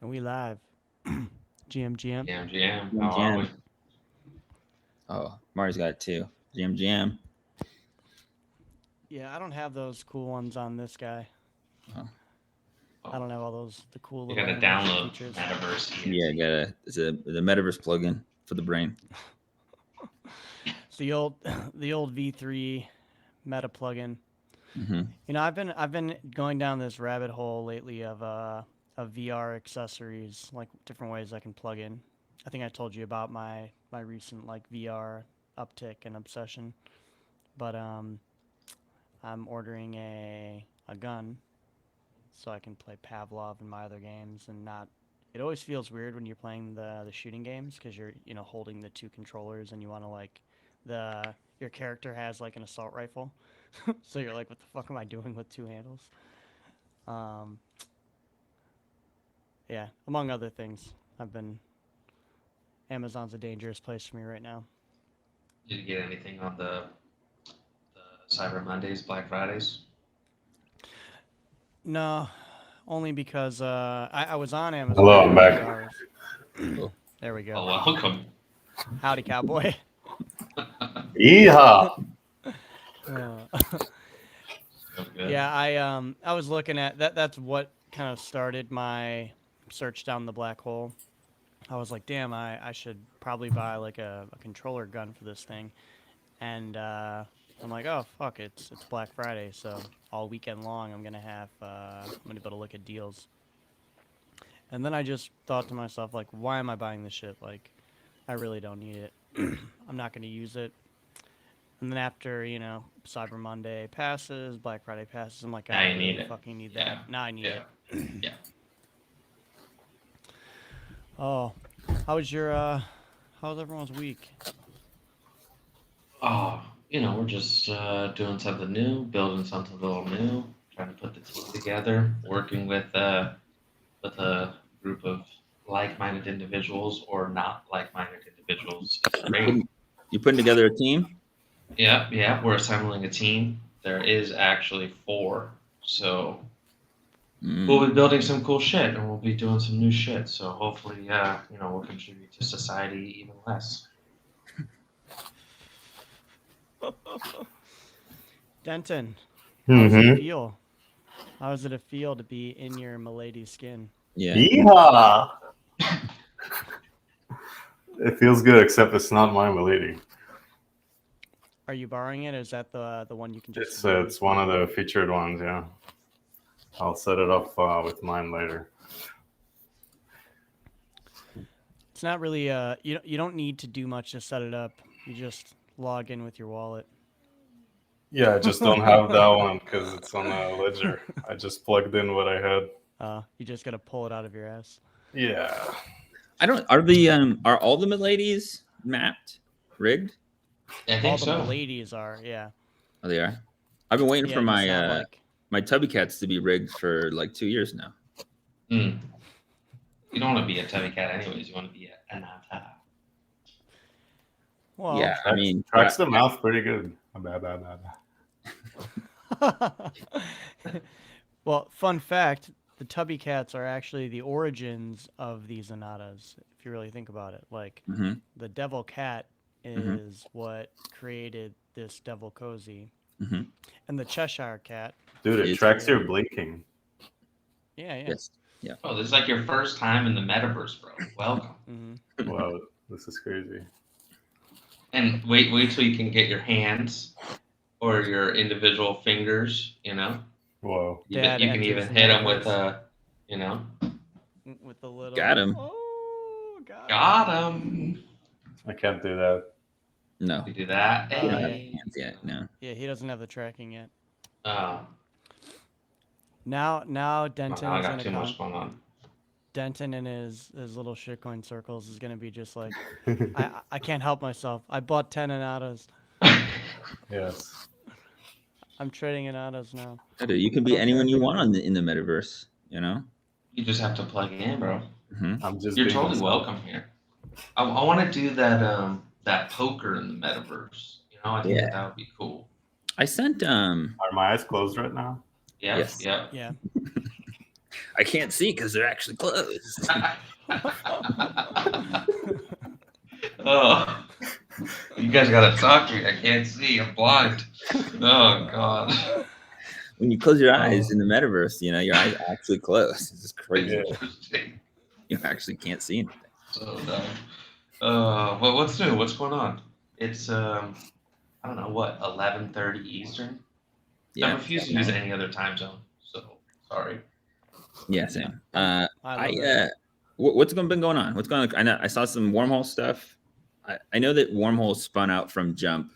And we live. GM. GM. Jam How are we? Jam. Oh, Marty's got it too. Jam Jam. Yeah, I don't have those cool ones on this guy. Oh. I don't have all those the cool You little gotta animation download features. Metaverse Yeah, ENT. it's the metaverse plugin for the brain. It's the old V3 meta plugin. Mm-hmm. You know, I've been going down this rabbit hole lately of VR accessories, like different ways I can plug in. I think I told you about my recent like VR uptick and obsession. But I'm ordering a gun so I can play Pavlov in my other games and not. It always feels weird when you're playing the shooting games because you're holding the two controllers and you want to like your character has like an assault rifle, so you're like, what the fuck am I doing with two handles? Um, yeah, among other things, I've been. Amazon's a dangerous place for me right now. Did you get anything on the Cyber Mondays, Black Fridays? No, only because I was on Amazon Hello, for I'm a back. few hours. Cool. There we go. Oh, welcome. Howdy, cowboy. Yeehaw! Good. Yeah, I was looking at that. That's what kind of started my search down the black hole. I was like, damn, I should probably buy like a controller gun for this thing. And I'm like, oh fuck, it's Black Friday, so all weekend long I'm gonna be able to look at deals. And then I just thought to myself, like, why am I buying this shit? Like, I really don't need it. I'm not gonna use it. And then after, Cyber Monday passes, Black Friday passes, I'm like, Now I you need really it. fucking need Yeah. that. Now I need Yeah. it. Yeah. Oh, how's everyone's week? Oh, we're just doing something new, building something a little new, trying to put the team together, working with a group of like-minded individuals or not like-minded individuals. It's great. You putting together a team? Yeah, we're assembling a team. There is actually 4, so we'll be building some cool shit and we'll be doing some new shit. So hopefully, we'll contribute to society even less. Denton, how does it Mm-hmm. feel? How does it feel to be in your milady skin? Yeah. Yeehaw! It feels good, except it's not my milady. Are you borrowing it? Or is that the one you can just? It's one of the featured ones. Yeah, I'll set it up with mine later. It's not really you don't need to do much to set it up. You just log in with your wallet. Yeah, I just don't have that one because it's on a ledger. I just plugged in what I had. You just gotta pull it out of your ass. Yeah. I don't. Are all the ladies mapped, rigged? I think All so. the ladies are, yeah. Oh, they are. I've been waiting for my like... my tubby cats to be rigged for like 2 years now. You don't want to be a tubby cat, anyways. You want to be an Anata. Well, Yeah, I mean, tracks the mouth pretty good. well, fun fact: the tubby cats are actually the origins of these Anatas. If you really think about it, like the devil cat is what created this devil cozy, and the Cheshire cat. Dude, it tracks your blinking. Yeah. Yes. Yeah. Oh, this is like your first time in the metaverse, bro. Welcome. Wow, this is crazy. And wait till you can get your hands or your individual fingers. Whoa. You can even hit them with with the little. Got him. Oh, got him. I can't do that. No. You do that. You don't have hands yet. No. Yeah, he doesn't have the tracking yet. I Now Denton is got gonna too much going on. Denton in his little shitcoin circles is gonna be just like, I can't help myself. I bought 10 Anatas. Yes. I'm trading Anatas now. You can be anyone you want in the metaverse. You just have to plug in, bro. You're totally welcome here. I want to do that poker in the metaverse. I think that would be cool. I sent Are my eyes closed right now? Yeah. Yes. Yeah. Yeah. I can't see because they're actually closed. Oh, you guys gotta talk to me. I can't see. I'm blind. Oh God. When you close your eyes in the metaverse, you know, your eyes actually close. It's just crazy. Yeah. Interesting. You actually can't see anything. So dumb. Well, what's new? What's going on? It's I don't know what 11:30 Eastern. I Yeah. refuse to use any other time zone. So sorry. Yeah, same. I love it. What's been going on? What's going on? I know I saw some Wormhole stuff. I know that Wormhole spun out from Jump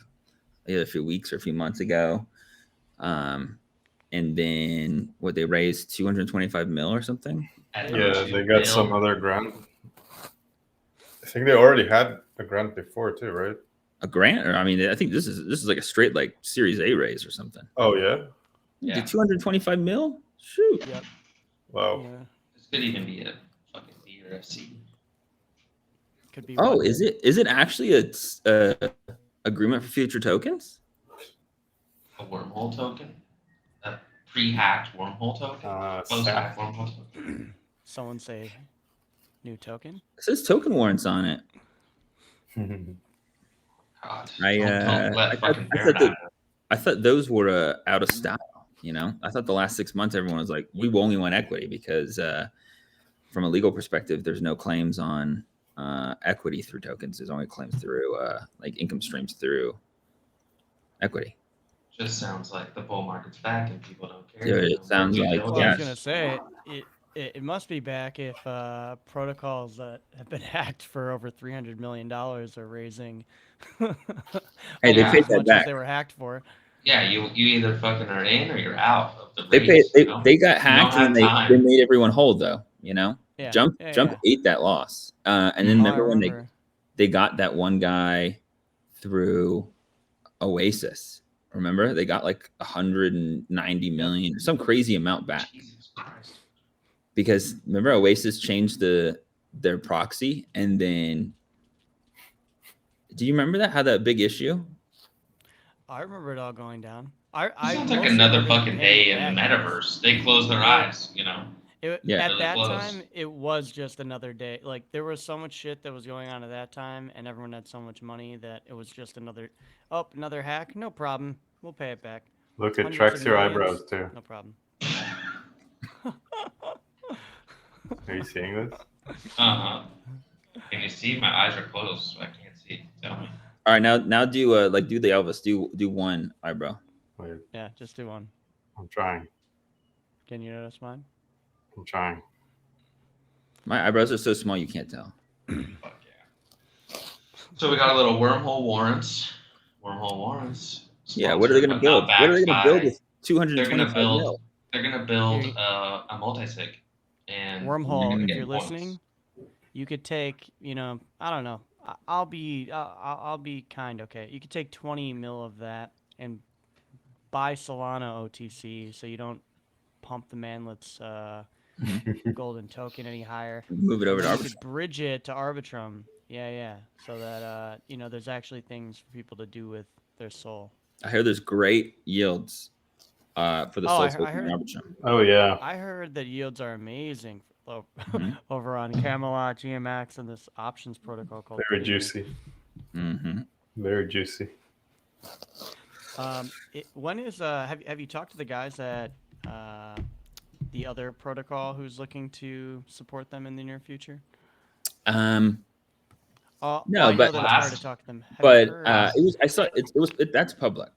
either a few weeks or a few months ago. And then what they raised 225 mil or something. Yeah, they got some other grant. I think they already had a grant before too, right? A grant, or I mean, I think this is like a straight like Series A raise or something. Oh yeah. Yeah. Did 225 mil? Shoot. Yep. Wow. Yeah. This could even be a fucking D or a C. Could be. Oh, what? is it actually a agreement for future tokens? A wormhole token? A pre-hacked wormhole token? Post-hacked wormhole token? Someone say new token. It says token warrants on it. God, I don't let fucking I thought those were out of style. You know, I thought the last 6 months everyone was like, we only want equity because from a legal perspective, there's no claims on equity through tokens. There's only claims through like income streams through equity. Just sounds like the bull market's back and people don't care. Yeah, it sounds like Well, I yeah. was gonna say it must be back if protocols that have been hacked for over $300 million are raising. Hey, they Yeah. paid as that much back. as they were hacked for. Yeah, you either fucking are in or you're out of the They race. paid. you know? They got You don't hacked and have they time. made everyone whole though. You know, Yeah. Jump Yeah. ate that loss. And then Oh, I remember when remember. they got that one guy through Oasis. Remember they got like 190 million, some crazy amount back. Jesus Christ. Because remember Oasis changed their proxy, and then do you remember that how that big issue? I remember it all going down. It I sounds like mostly another remember them fucking paying day it in the back because metaverse. They close their eyes, you know. Yeah. at Really that close. time it was just another day. Like there was so much shit that was going on at that time, and everyone had so much money that it was just another hack. No problem. We'll pay it back. Look, it Hundreds tracks of your millions, eyebrows too. No problem. Are you seeing this? Can you see? My eyes are closed, so I can't see. Tell me. All right, now do do the Elvis. Do one eyebrow. Wait, Yeah, just do one. I'm trying. Can you notice mine? I'm trying. My eyebrows are so small you can't tell. Fuck yeah. So we got a little wormhole warrants. Wormhole warrants. Yeah, what are they going to Sponsored, but build? not What are they backed going to build by- with 225 mil? They're gonna build Here- a multi-sig. And you're Wormhole, gonna if get you're points. listening, you could take, I don't know. I'll be kind, okay? You could take 20 mil of that and buy Solana OTC so you don't pump the manlet's golden token any higher. Move it over to You Arbitrum. could bridge it to Arbitrum. Yeah. So that, there's actually things for people to do with their soul. I hear there's great yields for the Oh, soul I token heard- in Arbitrum. Oh yeah. I heard that yields are amazing Mhm. over on Camelot, GMX, and this options protocol called Very Premium. juicy. Mm-hmm. Very juicy. When is have you talked to the guys at the other protocol who's looking to support them in the near future? No, I know but- that it's hard to talk to them. Have you But heard- I saw that's public.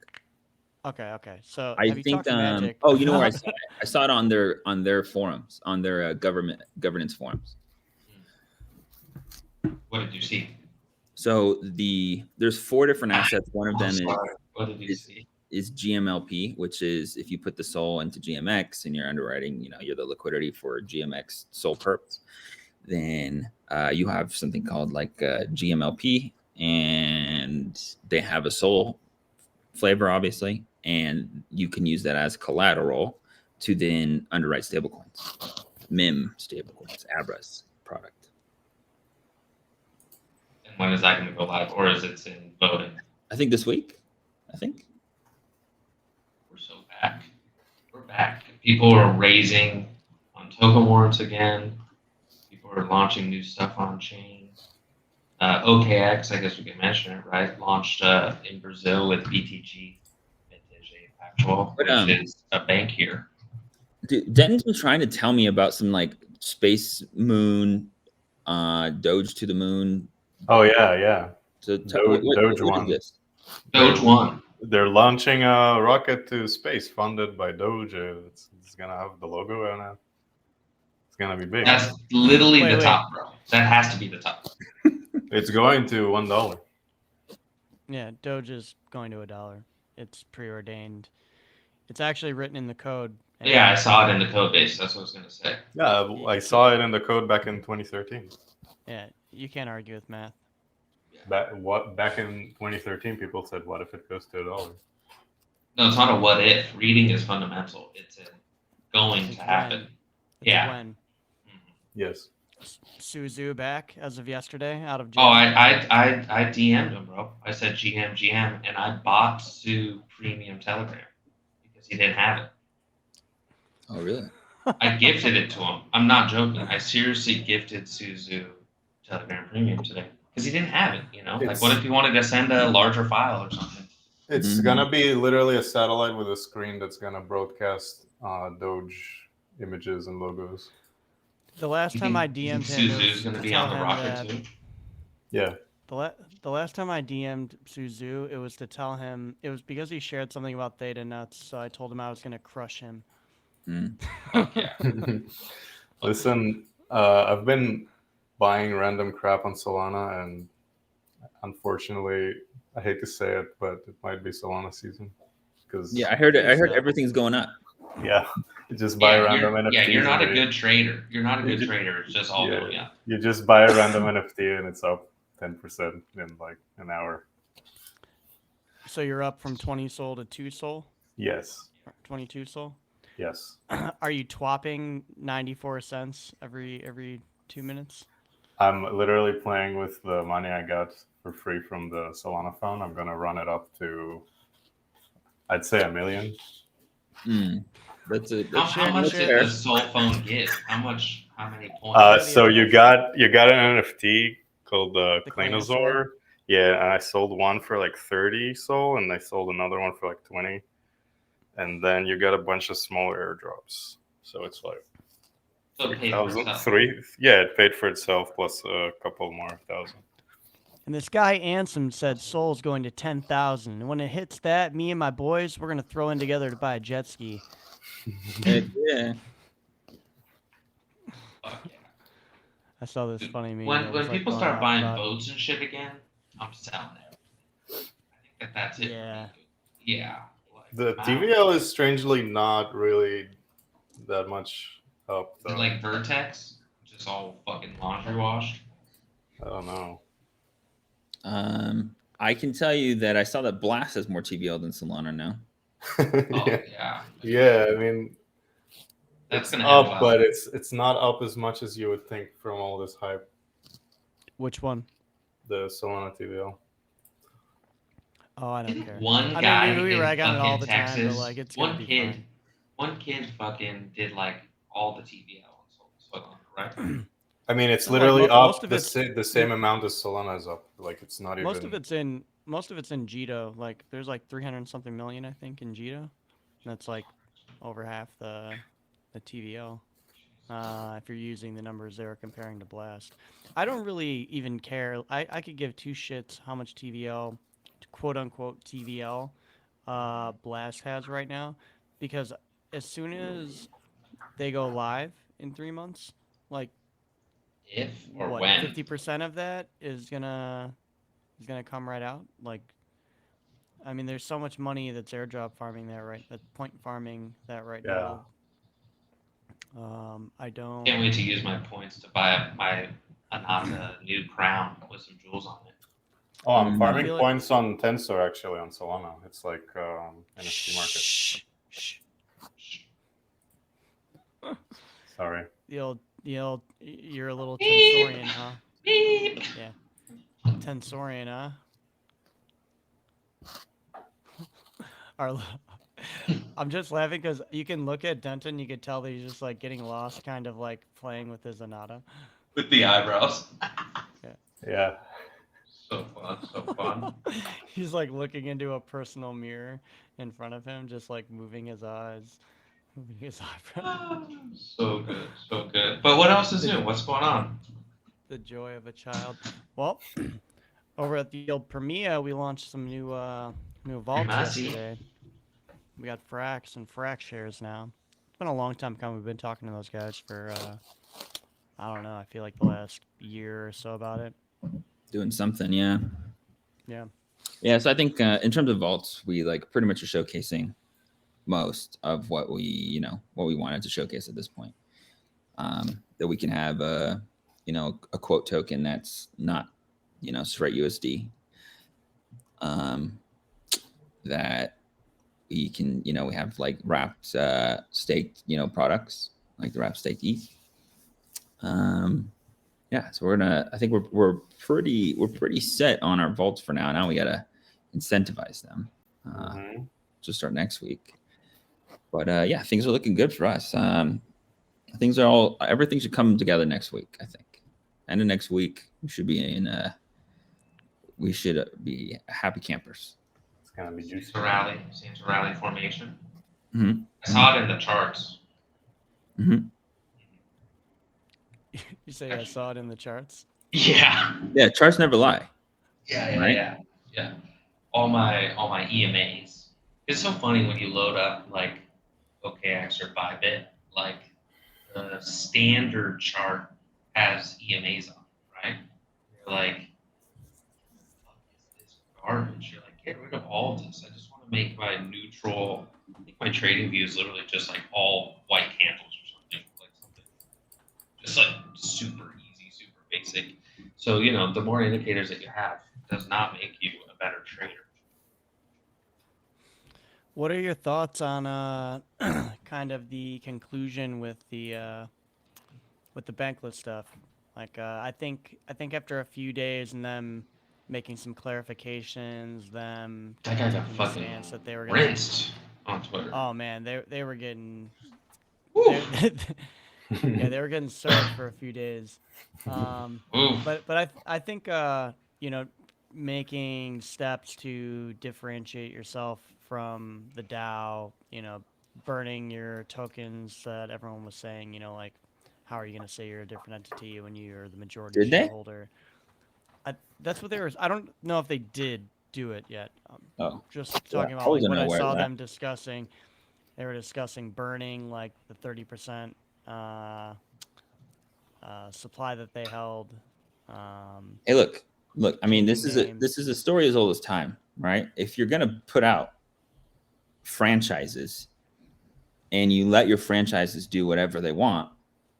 Okay. So I have you think talked to Magic? oh, you know where I saw it? I saw it on their forums, on their governance forums. What did you see? So there's 4 different assets. One of them What did you see? is GMLP, which is if you put the SOL into GMX and you're underwriting, you're the liquidity for GMX SOL perps, then you have something called like GMLP, and they have a SOL flavor, obviously, and you can use that as collateral to then underwrite stablecoins, MIM stablecoins, Abra's product. And when is that going to go live, or is it in voting? I think this week. I think. We're so back. We're back. People are raising on on token warrants again. People are launching new stuff on chain. OKX, I guess we can mention it, right? Launched in Brazil with BTG Vintage Actual, But, which is a bank here. Dude, Denton's been trying to tell me about some like space moon, Doge to the moon. Oh yeah. So Doge what one. is this? Doge one. They're launching a rocket to space funded by Doge. It's gonna have the logo and it's gonna be big. That's literally Wait, the wait. top, bro. That has to be the top. It's going to $1. Yeah, Doge is going to $1. It's preordained. It's actually written in the code. and- Yeah, I saw it in the code base. That's what I was gonna say. Yeah, I saw it in the code back in 2013. Yeah, you can't argue with math. Back in 2013, people said, "What if it goes to $1?" No, it's not a what if. Reading is fundamental. It's going It's to happen. when. It's Yeah. when. Yes. Suzu back as of yesterday out of Oh, jail. I DM'd him, bro. I said GM, and I bought Sue Premium Telegram because he didn't have it. Oh, really? I gifted it to him. I'm not joking. I seriously gifted Suzu Telegram Premium today because he didn't have it. You know, like what if he wanted to send a larger file or something? It's gonna be literally a satellite with a screen that's gonna broadcast Doge images and logos. The last You time think- I you think DM'd him, it Suzu's was gonna to be tell on the him rocket that too. Yeah. the last time I DM'd Suzu, it was to tell him it was because he shared something about theta nuts. So I told him I was gonna crush him. Oh, yeah. Listen, I've been buying random crap on Solana, and unfortunately, I hate to say it, but it might be Solana season. Because Yeah, I heard it. I heard So- everything's going up. yeah, you just buy random NFTs. Yeah, you're not a and good trader. You're not a good You- trader. It's just all yeah. going up. you just buy a random NFT and it's up 10% in like an hour. So you're up from 20 sol to 2 sol, Yes. 22 sol. Yes. Are you twapping 94 cents every 2 minutes? I'm literally playing with the money I got for free from the Solana phone. I'm gonna run it up to, I'd say, 1 million. That's a How much did fair. the Soul Phone give? How many points? So you got an NFT called The Klenosaur. Klenosaur? Yeah, and I sold one for like 30 Sol, and I sold another one for like 20. And then you got a bunch of smaller airdrops. So it's like So it paid for 3,000. itself. Yeah, it paid for itself plus a couple more thousand. And this guy Ansem said Sol's going to 10,000. And when it hits that, me and my boys, we're gonna throw in together to buy a jet ski. Yeah. Fuck yeah. I saw this funny meme. When that was, like, people going start off buying about- boats and shit again, I'm selling it. I think that's it. Yeah. Yeah. Like, The wow. TVL is strangely not really that much up. Is it Though. like Vertex, just all fucking laundry washed. I don't know. I can tell you that I saw that Blast has more TVL than Solana now. Oh yeah. yeah. Yeah, I mean, That's it's gonna up, help out. but it's not up as much as you would think from all this hype. Which one? The Solana TVL. Oh, I don't Didn't care. one I guy mean, we in rag on it all fucking the time, Texas, but like it's gonna be fine. one kid fucking did like all the TVL on Solana, right? I mean, it's Like, literally most up of the same amount as Solana is up. Like it's not even. Most of it's in Jito. Like there's like 300 and something million, I think, in Jito. And that's like over half the TVL. If you're using the numbers they were comparing to Blast. I don't really even care. I could give two shits how much TVL, quote unquote TVL, Blast has right now, because as soon as they go live in 3 months, like If or what, when? 50% of that is gonna come right out. Like, I mean, there's so much money that's airdrop farming that point farming that right now. I don't. Can't wait to use my points to buy my Anata new crown with some jewels on it. Oh, I'm I farming feel like- points on Tensor actually on Solana. It's like NFT market. Shh. Sorry. The old, you're a little Tensorian, huh? Beep. Yeah. Tensorian, huh? Our I'm just laughing because you can look at Denton, you could tell that he's just like getting lost, kind of like playing with his Anata. With the eyebrows. Yeah. So fun, so fun. He's like looking into a personal mirror in front of him, just like moving his eyes, moving his eyebrows. So good, so good. But what else is new? What's going on? The joy of a child. Well, over at the old Premia, we launched some new vaults Messy. yesterday. We got Frax and Frax shares now. It's been a long time coming. We've been talking to those guys for I don't know. I feel like the last year or so about it. Doing something, yeah. Yeah. Yeah, so I think in terms of vaults, we like pretty much are showcasing most of what we wanted to showcase at this point. That we can have a quote token that's not straight USD. That we can we have like wrapped staked products like the wrapped staked ETH. Yeah, so I think we're pretty set on our vaults for now. Now we gotta incentivize them. To start next week. But yeah, things are looking good for us. Everything should come together next week. I think end of next week we should be happy campers. It's gonna be juicy. Seems a rally formation. Mm-hmm. I saw it in the charts. Mm-hmm. You say I saw it in the charts? Yeah. Yeah, charts never lie. Yeah, Right? yeah. All my EMAs. It's so funny when you load up like OKX or Bybit, like the standard chart has EMAs on it, right? You're like, fuck is this garbage? You're like, get rid of all of this. I just want to make my neutral. I think my trading view is literally just like all white candles or something, like something just like super easy, super basic. So the more indicators that you have does not make you a better trader. What are your thoughts on kind of the conclusion with the bankless stuff? Like I think after a few days and them making some clarifications, them That guy got taking the fucking stance that they were gonna. rinsed on Twitter. Oh man, they were getting. Woo. Yeah, they were getting soaked for a few days. Oof. But I think making steps to differentiate yourself from the DAO, burning your tokens that everyone was saying, like how are you going to say you're a different entity when you're the majority Did they? shareholder? That's what they were. I don't know if they did do it yet. Oh, Just yeah, talking I about like wasn't what I aware of saw that. them discussing. They were discussing burning like the 30% supply that they held. Hey, look. I mean, this Changing names. is a story as old as time, right? If you're gonna put out franchises and you let your franchises do whatever they want,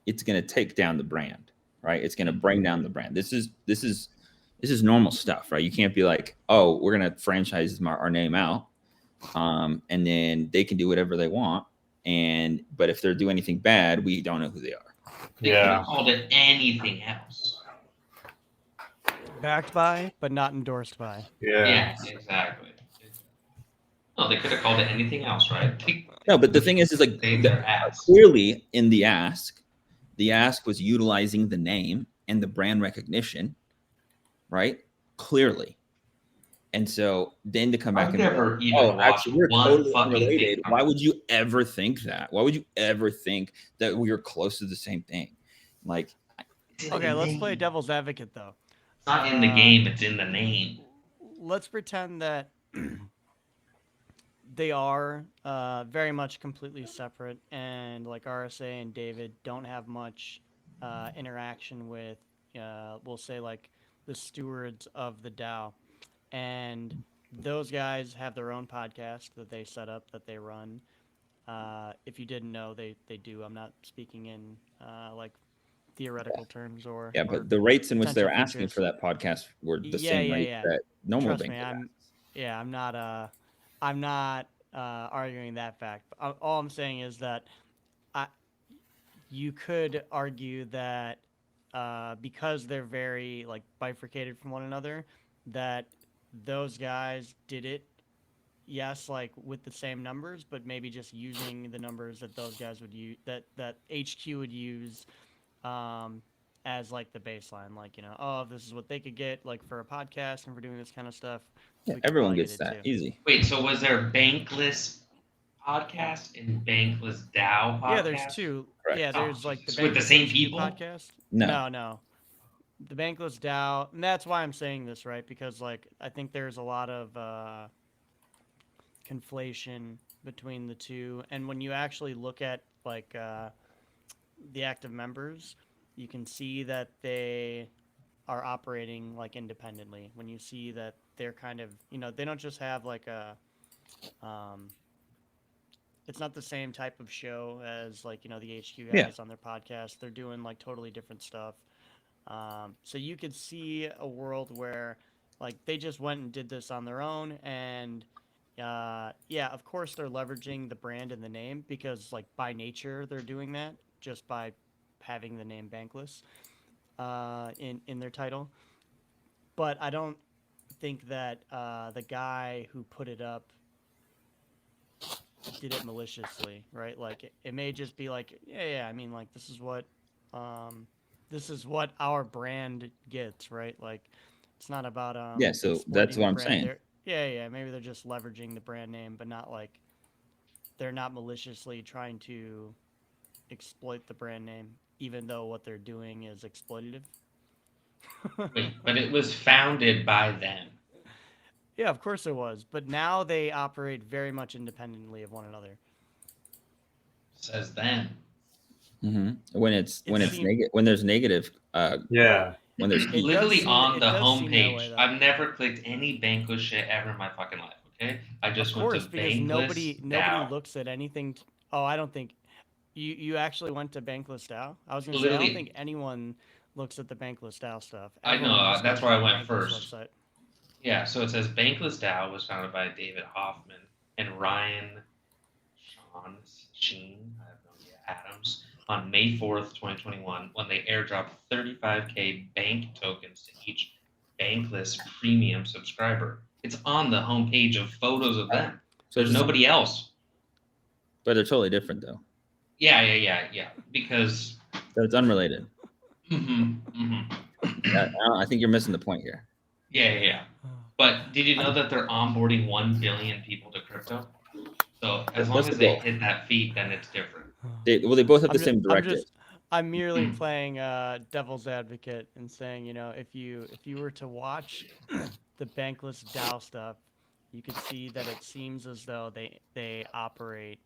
it's gonna take down the brand, right? It's gonna bring down the brand. This is normal stuff, right? You can't be like, oh, we're gonna franchise our name out, and then they can do whatever they want, but if they're doing anything bad, we don't know who they are. They could have called it anything else. Backed by, but not endorsed by. Yeah, exactly. No, they could have called it anything else, right? No, but the thing is like Save their ass. clearly in the ask was utilizing the name and the brand recognition, right? Clearly. And so then to come back and never be, even watched actually, we're one totally fucking unrelated. thing. Why would you ever think that? Why would you ever think that we are close to the same thing? Like, Okay, let's play devil's advocate though. It's not in the game, it's in the name. Let's pretend that they are very much completely separate, and like RSA and David don't have much interaction with, we'll say, like the stewards of the DAO. And those guys have their own podcast that they set up, that they run. If you didn't know, they do. I'm not speaking in like theoretical terms or. yeah, or but the rates in which they're potential asking features. for that podcast were the Yeah, same yeah, rate yeah. that normal Trust bank me, would ask. I'm not arguing that fact. All I'm saying is that you could argue that because they're very like bifurcated from one another, that those guys did it yes, like with the same numbers, but maybe just using the numbers that those guys would use, that HQ would use, as like the baseline. Like, oh, if this is what they could get like for a podcast and for doing this kind of stuff, Yeah, we could everyone probably gets get that it too. easy. Wait, so was there Bankless podcast and BanklessDAO podcast? Yeah, there's two. Correct. Yeah, there's like the Jesus. With the Bankless same HQ people? podcast. No. No. The Bankless DAO, and that's why I'm saying this, right? Because like I think there's a lot of conflation between the two, and when you actually look at like the active members, you can see that they are operating like independently. When you see that they're kind of, they don't just have like a it's not the same type of show as like the HQ guys Yeah. on their podcast. They're doing like totally different stuff. So you could see a world where like they just went and did this on their own, and yeah, of course they're leveraging the brand and the name because like by nature they're doing that just by having the name Bankless in their title. But I don't think that the guy who put it up did it maliciously, right? Like it may just be like, yeah, I mean, like this is what our brand gets, right? Like it's not about Yeah, so exploiting that's the what I'm brand. saying. Yeah, maybe they're just leveraging the brand name, but not like they're not maliciously trying to exploit the brand name, even though what they're doing is exploitative. Wait, but it was founded by them. Yeah, of course it was, but now they operate very much independently of one another. Says them. When it's seems- negative, when there's negative, Yeah. when there's It Literally does on seem- the it does seem that way, homepage. though. I've never clicked any Bankless shit ever in my fucking life. Okay, I just Of went course, to because nobody BanklessDAO. looks at anything. Oh, I don't think you actually went to BanklessDAO. I was gonna say I Literally- don't think anyone looks at the BanklessDAO stuff. I know, Everyone just that's goes where to I the went Bankless first. Website. Yeah, so it says BanklessDAO was founded by David Hoffman and Ryan Sheen, I have no idea, Adams, on May 4th, 2021, when they airdropped 35K bank tokens to each Bankless premium subscriber. It's on the homepage of photos of them. so There's it's- nobody else. but they're totally different though. Yeah. Because. So it's unrelated. Mm-hmm. I think you're missing the point here. Yeah. But did you know that they're onboarding 1 billion people to crypto? So as long That's as the they goal. hit that feat, then it's different. They both have the same directive. I'm merely playing devil's advocate and saying, if you were to watch the Bankless DAO stuff, you could see that it seems as though they operate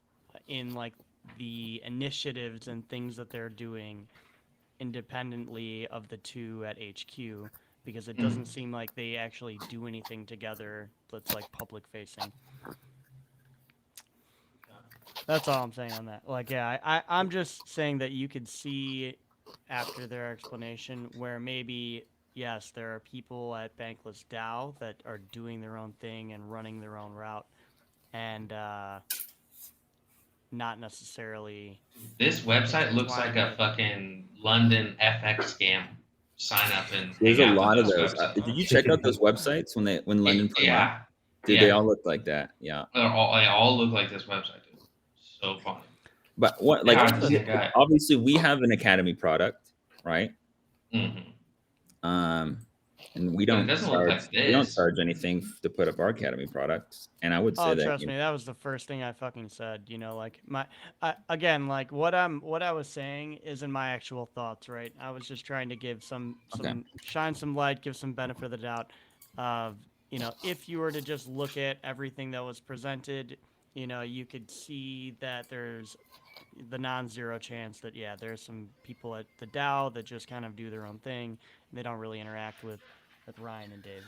in like the initiatives and things that they're doing independently of the two at HQ, because it doesn't seem like they actually do anything together that's like public facing. That's all I'm saying on that. Like, yeah, I'm just saying that you could see after their explanation where maybe, yes, there are people at BanklessDAO that are doing their own thing and running their own route, and not necessarily. This website looks like a intertwined with- fucking London FX scam. Sign up and There's hang a out lot with of this those. website. Did you check out those websites when London put them up? Yeah, Dude, they all look like that. Yeah. they all look like this website, dude. So funny. But what They like are the same guy. obviously we have an academy product, right? Mm-hmm. And we But it don't doesn't look charge like we don't this. charge anything to put up our academy products. And I would say Oh, that trust me, that was the first thing I fucking said. Like again, like what I was saying isn't my actual thoughts, right? I was just trying to give some shine some light, give some benefit of the doubt. Of if you were to just look at everything that was presented, you could see that there's the non-zero chance that there's some people at the DAO that just kind of do their own thing and they don't really interact with Ryan and Dave.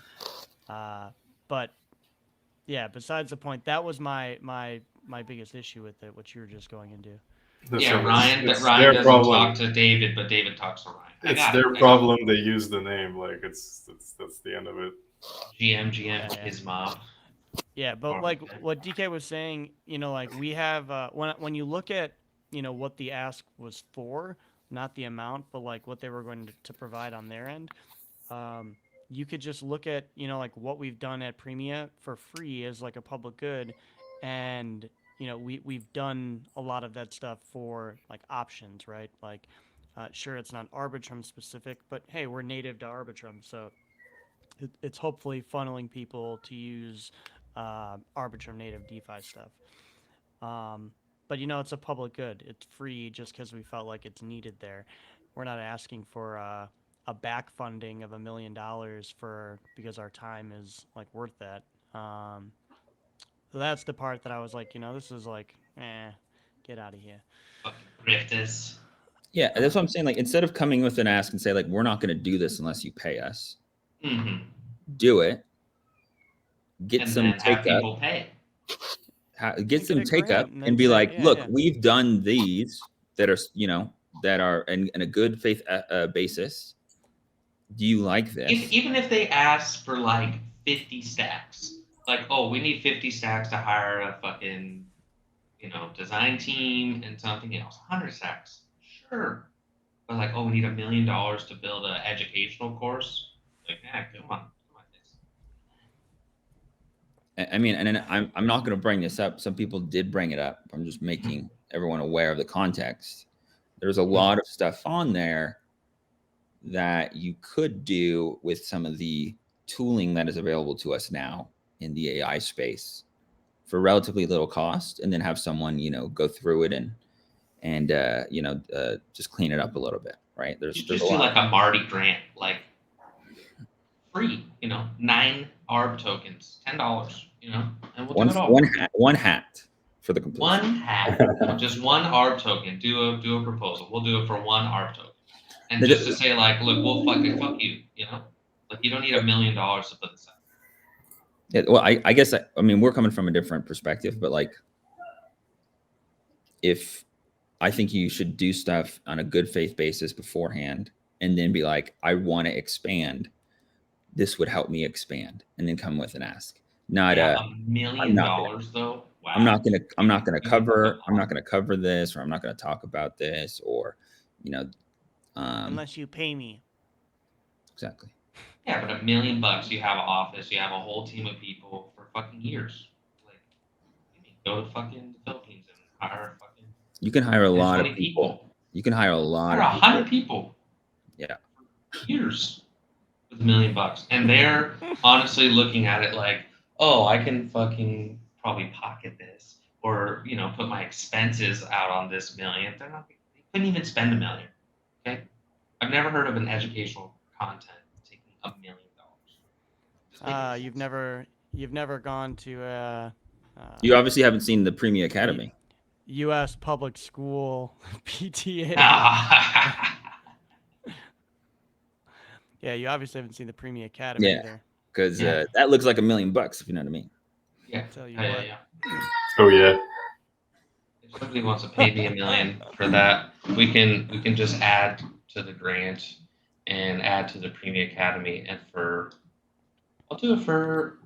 But yeah, besides the point, that was my biggest issue with it, what you were just going into. Yeah, Ryan it's Ryan their doesn't problem. talk to David, but David talks to Ryan. It's their problem. They use the name. Like that's the end of it. GM, Yeah. his mob. Yeah, but like what DK was saying, like we have when you look at what the ask was for, not the amount, but like what they were going to provide on their end. you could just look at, you know, like what we've done at Premia for free as like a public good, and you know, we've done a lot of that stuff for like options, right? Like, sure, it's not Arbitrum specific, but hey, we're native to Arbitrum, so it's hopefully funneling people to use Arbitrum native DeFi stuff. But you know, it's a public good. It's free just because we felt like it's needed there. We're not asking for a back funding of $1 million for because our time is like worth that. So that's the part that I was like, you know, this is like, get out of here. Fucking grifters. Yeah, that's what I'm saying. Like, instead of coming with an ask and say, like, we're not going to do this unless you pay us, do it, get And some then have take up, people pay. get some a take up, grant and be say, like, yeah, look, yeah. we've done these that are, you know, that are in a good faith basis. Do you like this? Even if they ask for like 50 stacks, like, oh, we need 50 stacks to hire a fucking, you know, design team and something else, 100 stacks, sure. But like, oh, we need $1 million to build an educational course. Like, yeah, come on. I mean, and then I'm not going to bring this up. Some people did bring it up. I'm just making everyone aware of the context. There's a lot of stuff on there that you could do with some of the tooling that is available to us now in the AI space for relatively little cost, and then have someone, you know, go through it and you know, just clean it up a little bit, right? There's Just a do lot. like a Marty grant, like free, you know, 9 ARB tokens, $10, you know, and we'll do it all. One hat for the completion. One hat, just one ARB token. Do a proposal. We'll do it for one ARB token, and just to say like, look, we'll fuck you, you know, like you don't need $1 million to put this out. Yeah, well, I guess I mean, we're coming from a different perspective, but like, if I think you should do stuff on a good faith basis beforehand, and then be like, I want to expand. This would help me expand, and then come with an ask. Not $1 million though. Wow. I'm not gonna cover this, or I'm not gonna talk about this, or, you know, Unless you pay me. Exactly. Yeah, but $1 million, you have an office, you have a whole team of people for fucking years. Like, you can go to fucking the Philippines and hire fucking. You can hire a lot of 20 people. You can hire a lot Hire of 100 people. Yeah. Years with $1 million, and they're honestly looking at it like, oh, I can fucking probably pocket this, or, you know, put my expenses out on this $1 million. They couldn't even spend $1 million. Okay, I've never heard of an educational content taking $1 million. You've never gone to you obviously haven't seen the Premia Academy. U.S. public school PTA. Yeah, you obviously haven't seen the Premia Academy either. Because that looks like $1 million, if you know what I mean. Yeah. Tell you what. Oh yeah. If somebody wants to pay me $1 million for that, we can just add to the grant and add to the Premia Academy, and I'll do it for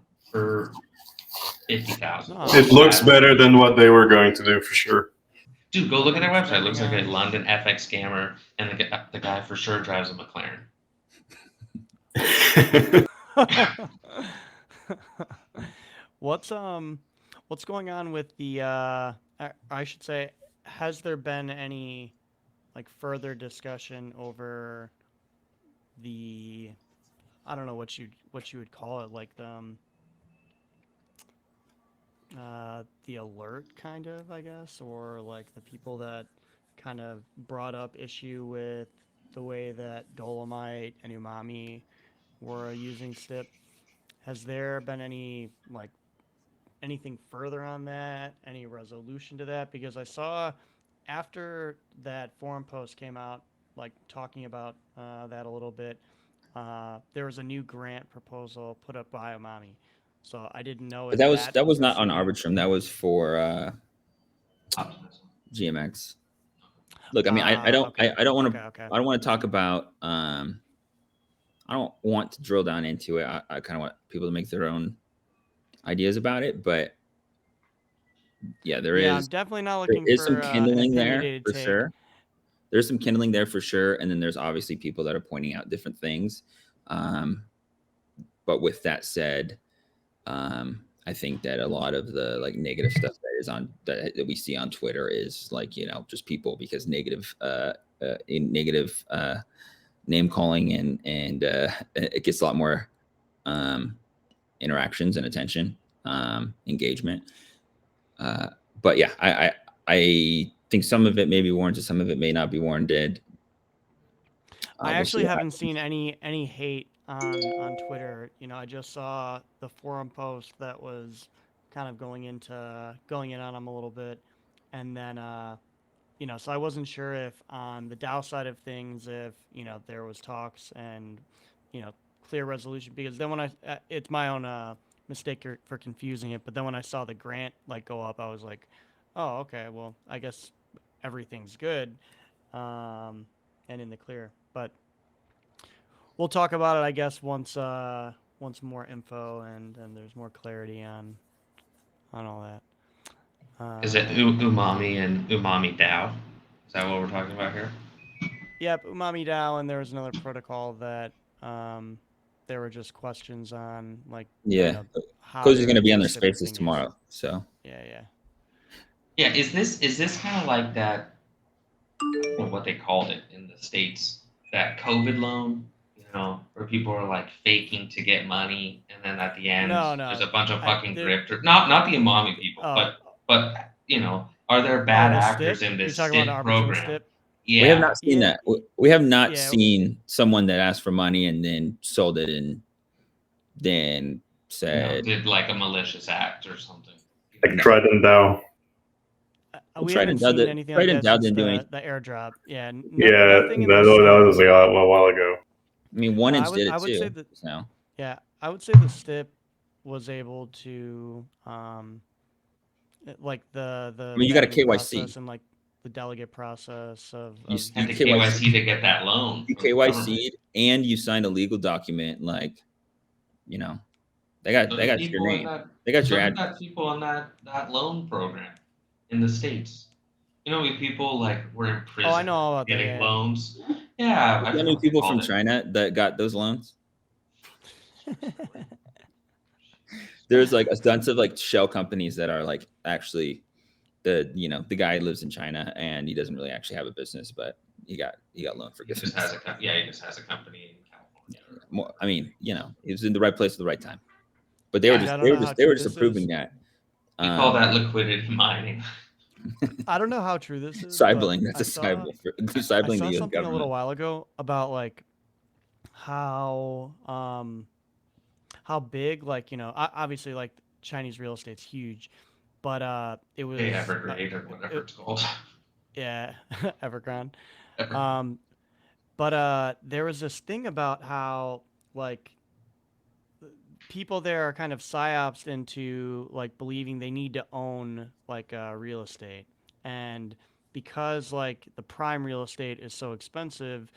50,000. It looks better than what they were going to do for sure. Dude, go look at their website. It looks like a London FX scammer, and the guy for sure drives a McLaren. What's going on with the I should say, has there been any like further discussion over the, I don't know what you would call it, like the alert kind of, I guess, or like the people that kind of brought up issue with the way that Dolomite and Umami were using STIP? Has there been any like anything further on that, any resolution to that? Because I saw after that forum post came out, like talking about that a little bit, there was a new grant proposal put up by Umami. So I didn't know if that was not on Arbitrum. That was for GMX. Look, I mean, I don't want to talk about I don't want to drill down into it. I kind of want people to make their own ideas about it, but yeah, I'm definitely not looking for some kindling there for sure. There's some kindling there for sure, and then there's obviously people that are pointing out different things. But with that said, I think that a lot of the like negative stuff that is on that we see on Twitter is like, you know, just people because negative name calling and it gets a lot more interactions and attention, engagement. But yeah, I think some of it may be warranted, some of it may not be warranted. I actually haven't seen any hate on Twitter. You know, I just saw the forum post that was kind of going in on him a little bit, and then you know, so I wasn't sure if on the DAO side of things, if you know there was talks and you know clear resolution, because then when it's my own mistake for confusing it, but then when I saw the grant like go up, I was like, oh okay, well I guess everything's good and in the clear. But we'll talk about it, I guess, once more info and there's more clarity on all that. Is it Umami and Umami DAO? Is that what we're talking about here? Yep, Umami DAO, and there was another protocol that there were just questions on, like, yeah, you know, how Cozy's going to be on their specific spaces thing tomorrow, is. so Yeah. Is this kind of like that? I don't know what they called it in the States, that COVID loan, you know, where people are like faking to get money, and then at the end No, there's a bunch of fucking there, grifters. Not the Umami people, but you know, are there bad the actors STIP? in this You're talking STIP about Arbitrum program? STIP? Yeah. we have not seen that. We have not Yeah. seen someone that asked for money and then sold it and then said, did like a malicious act or something. Like Trident DAO. We haven't seen anything like that since the airdrop. Yeah, Yeah, nothing in that was like a while ago. I mean, one inch did it I would too. say that, so. Yeah, I would say the STIP was able to, like the I mean, you got a vetting KYC process and like the delegate process of you had the KYC to get that loan. You KYC'd and you signed a legal document, like, you know, they got your name, they got your address. Got people on that loan program in the States. You know, people like were in prison. Oh, I know all about getting that, loans. Yeah, I know people from China that got those loans. There's like a bunch of like shell companies that are like actually the guy lives in China and he doesn't really actually have a business, but he got loan forgiveness. He just has a company in California. I mean, you know, he was in the right place at the right time. But they were just approving that. We call that liquidity mining. I don't know how true this is. Cybling. That's a cybling. I saw the US something government. a little while ago about like how big, like, you know, obviously like Chinese real estate's huge, but it was Evergrande or whatever it's called. Yeah, Evergrande. But there was this thing about how like people there are kind of psyopsed into like believing they need to own like real estate, and because like the prime real estate is so expensive,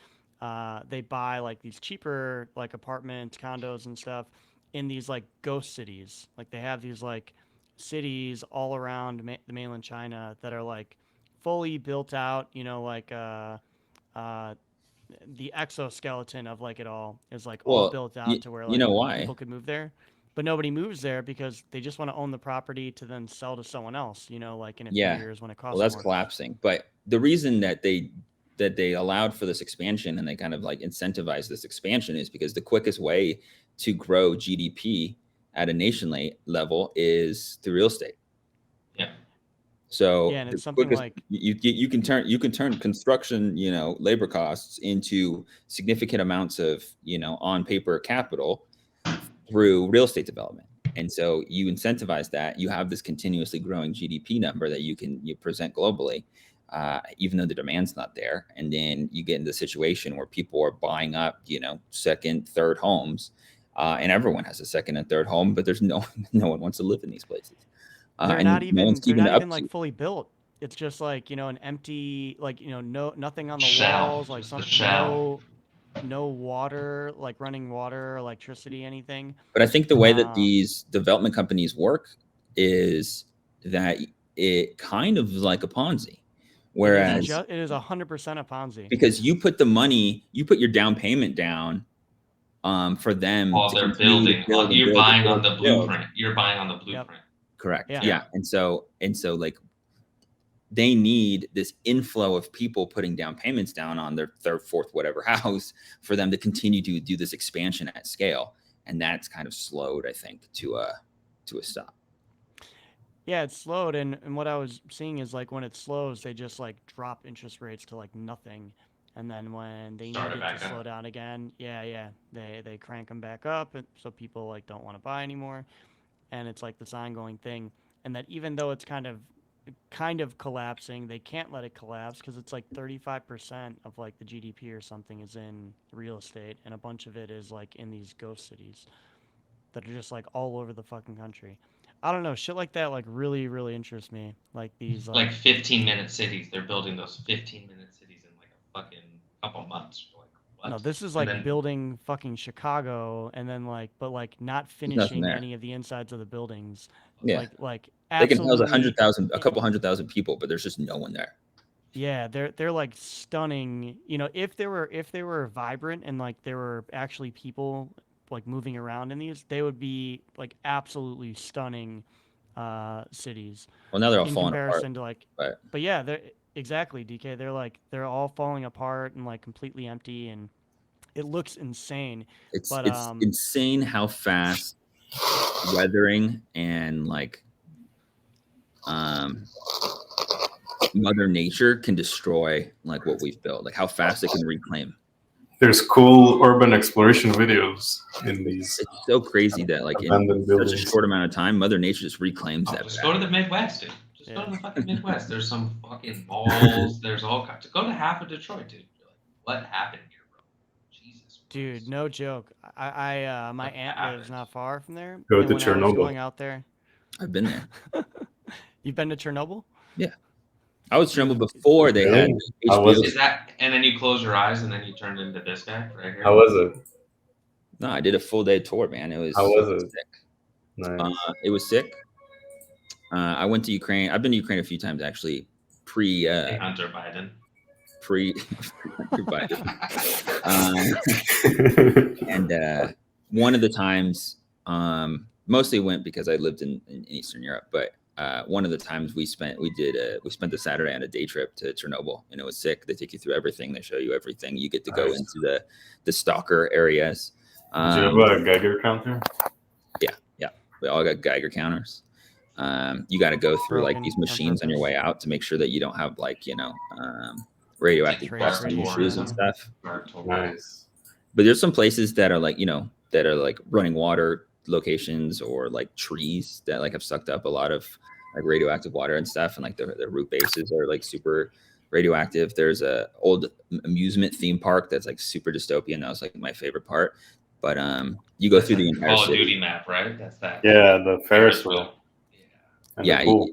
they buy like these cheaper like apartments, condos and stuff in these like ghost cities. Like they have these like cities all around the mainland China that are like fully built out, you know, like the exoskeleton of like it all is like all built out to where like you know why people could move there, but nobody moves there because they just want to own the property to then sell to someone else, you know, like in a few years when it costs that's more. collapsing. But the reason that they allowed for this expansion and they kind of like incentivized this expansion is because the quickest way to grow GDP at a nation level is through real estate. Yeah. So and it's something like you can turn construction, you know, labor costs into significant amounts of, you know, on paper capital through real estate development. And so you incentivize that, you have this continuously growing GDP number that you present globally, even though the demand's not there. And then you get into the situation where people are buying up, you know, second, third homes, and everyone has a second and third home, but there's no one wants to live in these places. They're not even like fully built. It's just like, you know, an empty, like, you know, nothing on the walls, like no water, like running water, electricity, anything. But I think the way that these development companies work is that it kind of is like a Ponzi. Whereas it is 100% a Ponzi. Because you put your down payment down for them While to they're continue building, to build and you're build buying and on build the and build. blueprint. You're buying on the blueprint. Correct. Yeah. Yeah. And so like they need this inflow of people putting down payments down on their third, fourth, whatever house for them to continue to do this expansion at scale. And that's kind of slowed, I think, to a stop. Yeah, it's slowed, and what I was seeing is like when it slows, they just like drop interest rates to like nothing, and then when they Start need it it back to slow up. down again, they crank them back up, and so people like don't want to buy anymore, and it's like this ongoing thing, and that even though it's kind of collapsing, they can't let it collapse because it's like 35% of like the GDP or something is in real estate, and a bunch of it is like in these ghost cities that are just like all over the fucking country. I don't know, shit like that like really, really interests me. Like these Like 15-minute cities. They're building those 15-minute cities in like a fucking couple months. You're like, what? no, this is And like then building fucking Chicago and then like but like not There's nothing finishing there. any of the insides of the buildings. Yeah. Like They can house absolutely 100,000, a couple 100,000 people, but there's just no one there. yeah, they're like stunning. You know, if they were vibrant and like there were actually people like moving around in these, they would be like absolutely stunning cities Well, now they're all in falling apart. comparison to like But but yeah, they're exactly DK. They're all falling apart and like completely empty and it looks insane. it's But insane how fast weathering and like Mother Nature can destroy like what we've built, like how fast it can reclaim. There's cool urban exploration videos in these It's so crazy that like in abandoned such a buildings. short amount of time, Mother Nature just reclaims that. just back. go to the Midwest, dude. Just go Yeah. to the fucking Midwest. There's some fucking malls. There's all kinds. Go to half of Detroit, dude. You're like, what happened here, bro? Jesus. dude, Christ. no joke. I my What aunt lives happened? not far from there. Go And to when I was Chernobyl. going out there, I've been there. you've been to Chernobyl? Yeah, I was Chernobyl before they had Really? How was HBO. Is that? And then you close your eyes and then you turned into this guy right here. How was it? No, I did a full day tour, man. It was How was it? sick. Nice. It was sick. I went to Ukraine. I've been to Ukraine a few times actually. Hey, Hunter Biden. Biden. And one of the times, mostly went because I lived in Eastern Europe, but one of the times we spent the Saturday on a day trip to Chernobyl, and it was sick. They take you through everything. They show you everything. You get to go Nice. into the stalker areas. Did you have a Geiger counter? Yeah, we all got Geiger counters. You got to go through like Broken these on machines on your purpose. way out to make sure that you don't have like radioactive Trace dust on your shoes radiation, and yeah. stuff. Nice. But there's some places that are like that are like running water locations or like trees that like have sucked up a lot of like radioactive water and stuff, and like the root bases are like super radioactive. There's a old amusement theme park that's like super dystopian. That was like my favorite part. But you go That's through like the entire Call of city. Duty map, right? That's that. Yeah, the Ferris wheel. Yeah. And Yeah, the pool.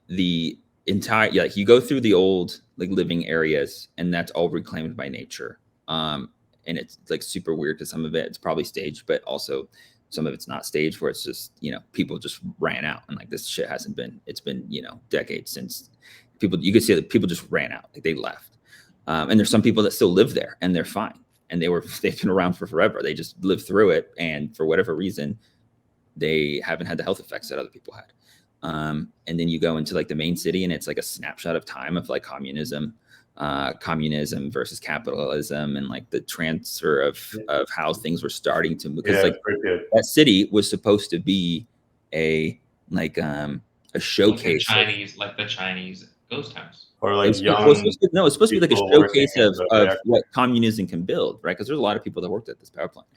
the entire like you go through the old like living areas, and that's all reclaimed by nature. And it's like super weird because some of it's probably staged, but also some of it's not staged, where it's just people just ran out, and like this shit hasn't been. It's been decades since people. You could see that people just ran out, like they left. And there's some people that still live there, and they're fine, and they've been around for forever. They just lived through it, and for whatever reason, they haven't had the health effects that other people had. And then you go into like the main city, and it's like a snapshot of time of like communism versus capitalism, and like the transfer of how things were starting to move. Because like that city was supposed to be a showcase, like the Chinese ghost house. Or like it's supposed to be like a showcase of what communism can build, right? Because there's a lot of people that worked at this power plant.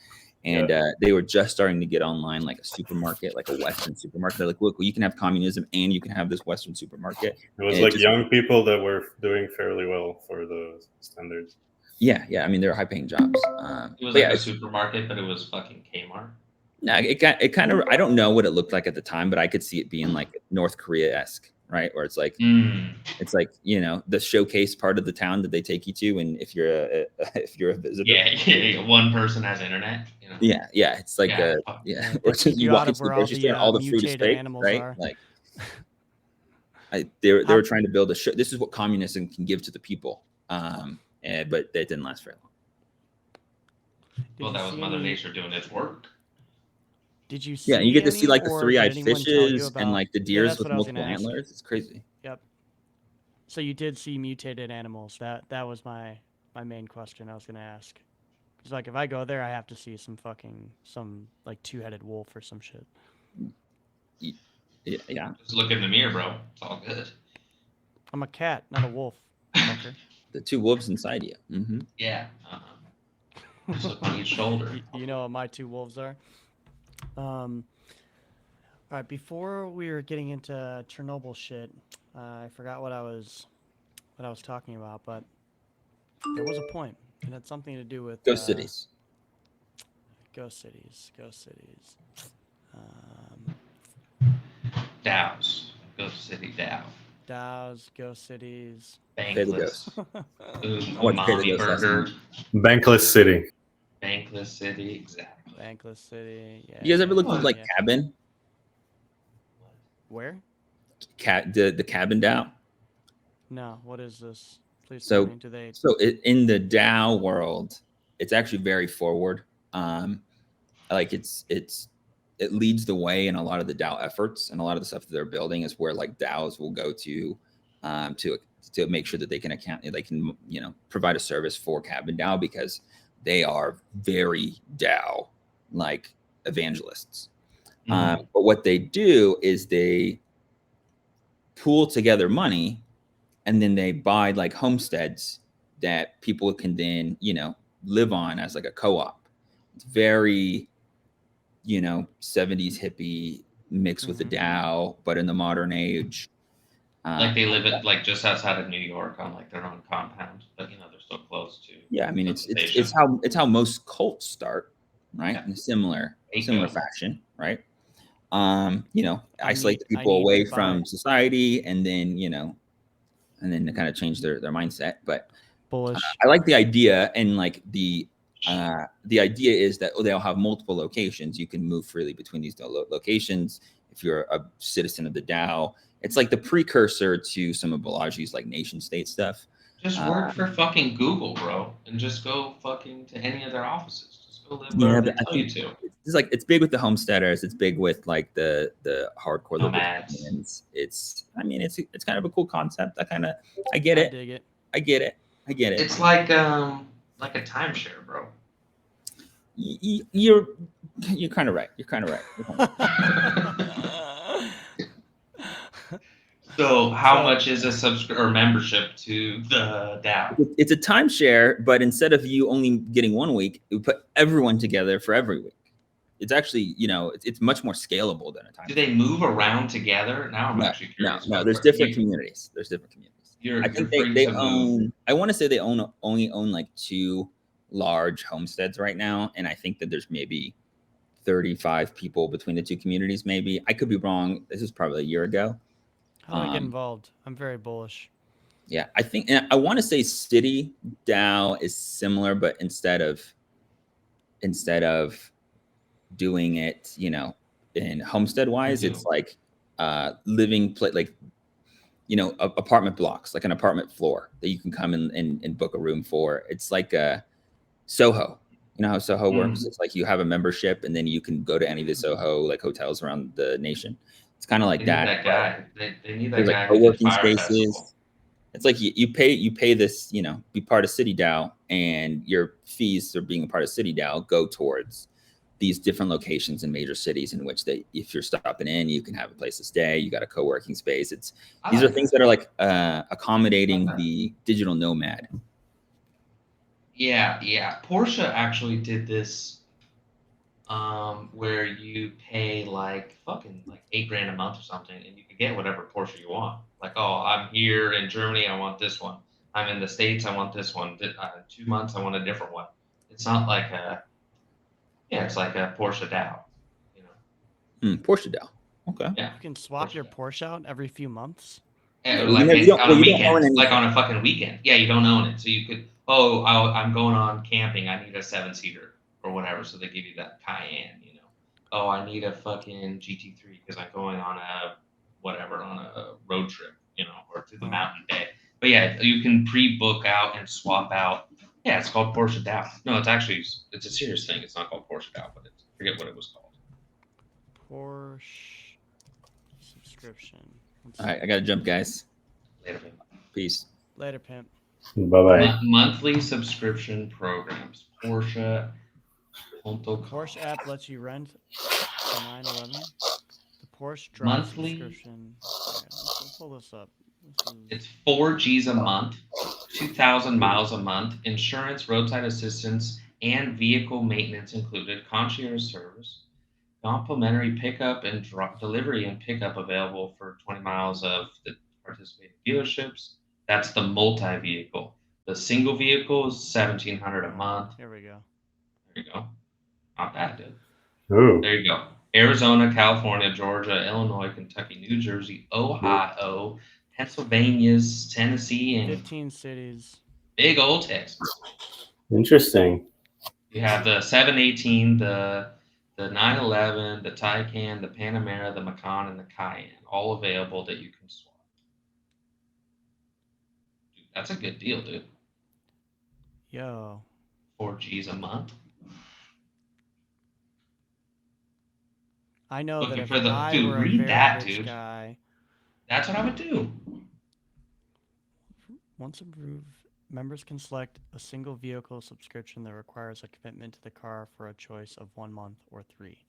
And they were just starting to get online, like a supermarket, like a Western supermarket. They're like, look, well, you can have communism and you can have this Western supermarket. It was like young people that were doing fairly well for the standards. Yeah. I mean, they were high-paying jobs. It was like a supermarket, but it was fucking Kmart. No, it kind of. I don't know what it looked like at the time, but I could see it being like North Korea-esque, right? Where it's like, it's like the showcase part of the town that they take you to, and if you're a visitor, yeah, one person has internet. Yeah, it's like They take you out of where all the fruit is mutated fake, animals right? are. Like, they were trying to build a show. This is what communism can give to the people, but that didn't last very long. Well, you that was see Mother any? Nature doing its work. Did you see Yeah, you get to see any, like the or did three-eyed anyone tell you fishes and about? like the Yeah, deers that's with what I was gonna multiple ask. antlers. It's crazy. Yep. So you did see mutated animals. That was my main question I was gonna ask. Cause like if I go there, I have to see some like two-headed wolf or some shit. Yeah. Just look in the mirror, bro. It's all good. I'm a cat, not a wolf, fucker. The two wolves inside you. Mm-hmm. Yeah. Just look on each shoulder. You know what my two wolves are? All right, before we were getting into Chernobyl shit, I forgot what I was talking about, but there was a point. It had something to do with Ghost cities. Ghost cities. DAOs. Ghost City DAO. DAOs, ghost cities. Pay the Bankless. ghost. I want to pay the Umami ghost last Burger. night. Bankless City. Bankless City. Exactly. Bankless City. Yeah. You guys ever looked Oh, at like yeah. Cabin? Where? The Cabin DAO? No. What is this? Please So- tell me. Do they? So in the DAO world, it's actually very forward. Like it leads the way in a lot of the DAO efforts, and a lot of the stuff that they're building is where like DAOs will go to make sure that they can provide a service for Cabin DAO, because they are very DAO like evangelists. Mhm. But what they do is they pool together money, and then they buy like homesteads that people can then live on as like a co-op. It's very 70s hippie mixed with the DAO, but in the modern age. Like they live it like just outside of New York on like their own compound, but they're so close to. Yeah, I mean it's civilization. how most cults start, right? Yeah. In a similar Eco. fashion, right? Isolate the I people need away to from buy- society, and then to kind of change their mindset. But Bullish. I like the idea, and like the idea is that they'll have multiple locations. You can move freely between these locations if you're a citizen of the DAO. It's like the precursor to some of Balaji's like nation state stuff. Just work for fucking Google, bro, and just go fucking to any of their offices. Just go live Yeah, wherever but they I tell you think to. it's like it's big with the homesteaders. It's big with like the hardcore Nomads. libertarians. It's kind of a cool concept. I get I it. dig it. I get it. It's like a timeshare, bro. You're kind of right. You're kind of right. So how much is a or membership to the DAO? It's a timeshare, but instead of you only getting 1 week, we put everyone together for every week. It's actually, it's much more scalable than a timeshare. Do they move around together? Now I'm actually curious. No. about There's where different you- communities. I think free they to move. own. I want to say they only own like 2 large homesteads right now, and I think that there's maybe 35 people between the 2 communities. Maybe I could be wrong. This is probably a year ago. How do I get involved? I'm very bullish. Yeah, I think, and I want to say City DAO is similar, but instead of doing it, in homestead wise, it's like living apartment blocks, like an apartment floor that you can come in and book a room for. It's like a Soho. You know how Soho works? It's like you have a membership, and then you can go to any of the Soho like hotels around the nation. It's kind of like They that. need that guy. They need that There's guy like who did co-working Fire spaces. Festival. It's like you pay this, be part of City DAO, and your fees for being a part of City DAO go towards these different locations in major cities in which if you're stopping in, you can have a place to stay. You got a co-working space. These are things that are like accommodating the digital nomad. Yeah. Porsche actually did this, where you pay like fucking like $8,000 a month or something, and you can get whatever Porsche you want. Like, oh, I'm here in Germany, I want this one. I'm in the States, I want this one. 2 months, I want a different one. It's not like it's like a PorcheDAO, PorcheDAO. Okay. Yeah. You can swap your Porsche out every few months. Like you don't on a own weekend, like anything. on a fucking weekend. Yeah, you don't own it, so you could. Oh, I'm going on camping. I need a 7-seater or whatever, so they give you that Cayenne. Oh, I need a fucking GT3 because I'm going on a road trip, or to the mountain day. But yeah, you can pre-book out and swap out Yeah, it's called PorcheDAO. No, it's a serious thing. It's not called PorcheDAO, but I forget what it was called. Porsche subscription. Let's All right, see. I gotta jump, guys. Later, man. Peace. Later, pimp. Bye-bye. Monthly subscription programs. Porsche. Porsche app lets you rent a 911. The Porsche Drive Monthly. subscription. Okay, let's pull this up. This is It's 4 G's a month, 2,000 miles a month, insurance, roadside assistance, and vehicle maintenance included, concierge service, complimentary pickup and delivery and pickup available for 20 miles of the participating dealerships. That's the multi-vehicle. The single vehicle is 1,700 a month. Here we go. There you go. Not bad, dude. Ooh. There you go. Arizona, California, Georgia, Illinois, Kentucky, New Jersey, Ohio, Pennsylvania's, Tennessee, and 15 cities. big old Texas. Interesting. You have the 718, the 911, the Taycan, the Panamera, the Macan, and the Cayenne, all available that you can swap. Dude, that's a good deal, dude. Yo. 4 G's a month. I know Looking that if for the- I dude, were a read very that, rich dude. guy, That's what I would do. once approved, members can select a single vehicle subscription that requires a commitment to the car for a choice of 1 month or 3.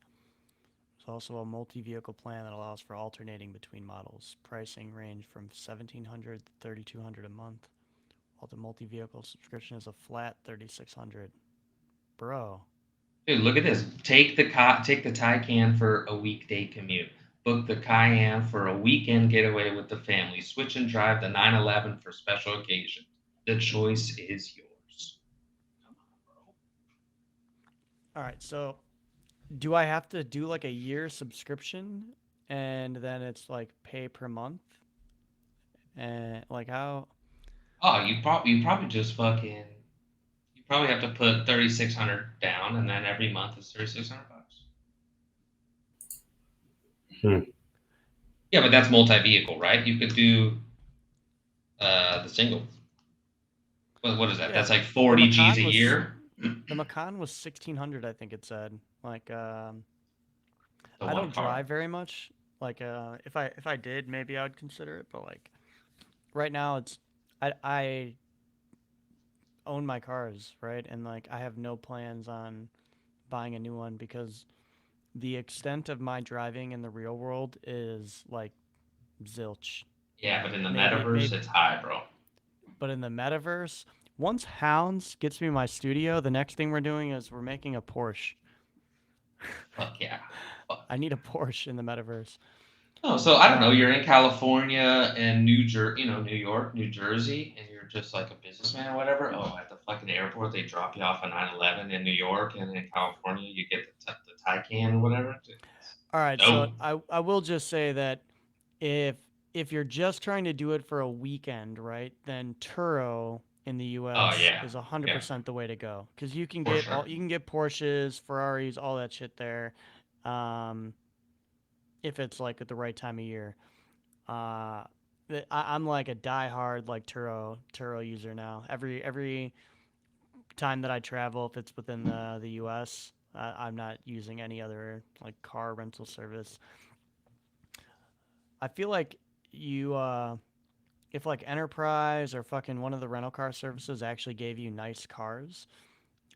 There's also a multi-vehicle plan that allows for alternating between models. Pricing range from $1,700 to $3,200 a month, while the multi-vehicle subscription is a flat $3,600. Bro. Dude, look at this. Take the Taycan for a weekday commute. Book the Cayenne for a weekend getaway with the family. Switch and drive the 911 for special occasion. The choice is yours. Come on, bro. All right, so do I have to do like a year subscription and then it's like pay per month? And like how? Oh, you probably just fucking. You probably have to put 3,600 down, and then every month is 3,600 bucks. Yeah, but that's multi-vehicle, right? You could do the single. What is that? Yeah, That's like the 40 G's Macan a was- year. The Macan was 1,600, I think it said. Like, The I one don't car. drive very much. Like, if I did, maybe I would consider it. But like, right now it's I own my cars, right? And like, I have no plans on buying a new one because the extent of my driving in the real world is like zilch. Yeah, but in the Maybe- metaverse, maybe- it's high, bro. But in the metaverse, once Hounds gets me my studio, the next thing we're doing is we're making a Porsche. Fuck yeah. I need a Porsche in the metaverse. Oh, so I don't know. You're in California and New York, New Jersey, and you're just like a businessman or whatever. Oh, at the fucking airport, they drop you off a 911 in New York, and in California, you get the Taycan or whatever. All right, Oh. so I will just say that if you're just trying to do it for a weekend, right, then Turo in the U.S. yeah. is 100% the way to go because you can For get sure. you can get Porsches, Ferraris, all that shit there, if it's like at the right time of year. I'm like a diehard like Turo user now. Every time that I travel, if it's within the U.S., I'm not using any other like car rental service. I feel like if like Enterprise or fucking one of the rental car services actually gave you nice cars,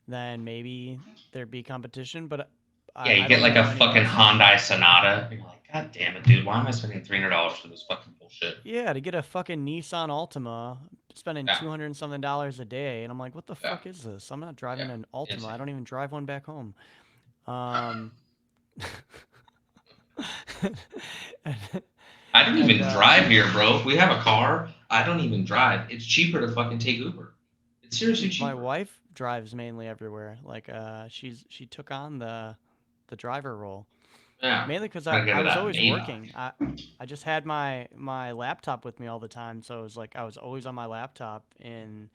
then maybe there'd be competition. But Yeah, you I get don't like know a any fucking less. Hyundai Sonata. You're like, God damn it, dude. Why am I spending $300 for this fucking bullshit? Yeah, to get a fucking Nissan Altima, spending Yeah. $200 and something a day, and I'm like, what the Yeah. fuck is this? I'm not driving Yeah, an Altima. insane. I don't even drive one back home. I don't even And, drive here, bro. We have a car. I don't even drive. It's cheaper to fucking take Uber. It's seriously cheaper. My wife drives mainly everywhere. Like, she took on the driver role. Yeah. Mainly because Gotta get I her was that always Maybach. working. I just had my laptop with me all the time, so it was like I was always on my laptop in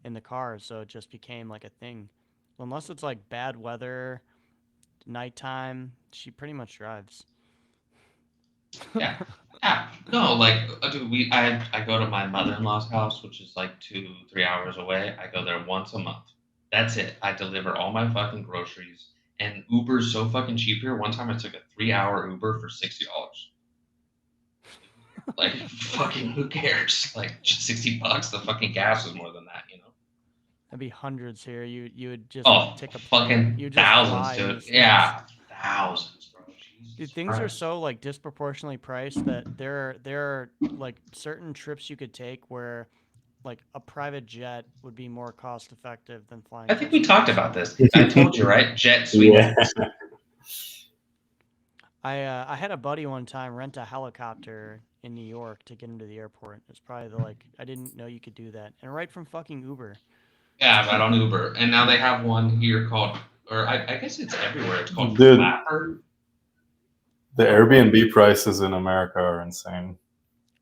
the car, so it just became like a thing. Unless it's like bad weather, nighttime, she pretty much drives. Yeah. Yeah, no, like, dude, I go to my mother-in-law's house, which is like 2-3 hours away. I go there once a month. That's it. I deliver all my fucking groceries, and Uber's so fucking cheap here. One time I took a 3-hour Uber for $60. Like, fucking, who cares? Like, just $60. The fucking gas is more than that, you know? That'd be hundreds here. You would just Oh, take a plane. fucking You would just thousands, fly in dude. the States. Yeah, thousands, bro. Dude, Jesus things are Christ. so like disproportionately priced that there are like certain trips you could take where like a private jet would be more cost effective than flying. I think we first talked class. about this. I told you, right? Jet suite. Yeah. I had a buddy one time rent a helicopter in New York to get into the airport. It's probably the like I didn't know you could do that, and right from fucking Uber. Yeah, right on Uber. And now they have one here called, or I guess it's everywhere. It's called Dude. Flapper. The Airbnb prices in America are insane.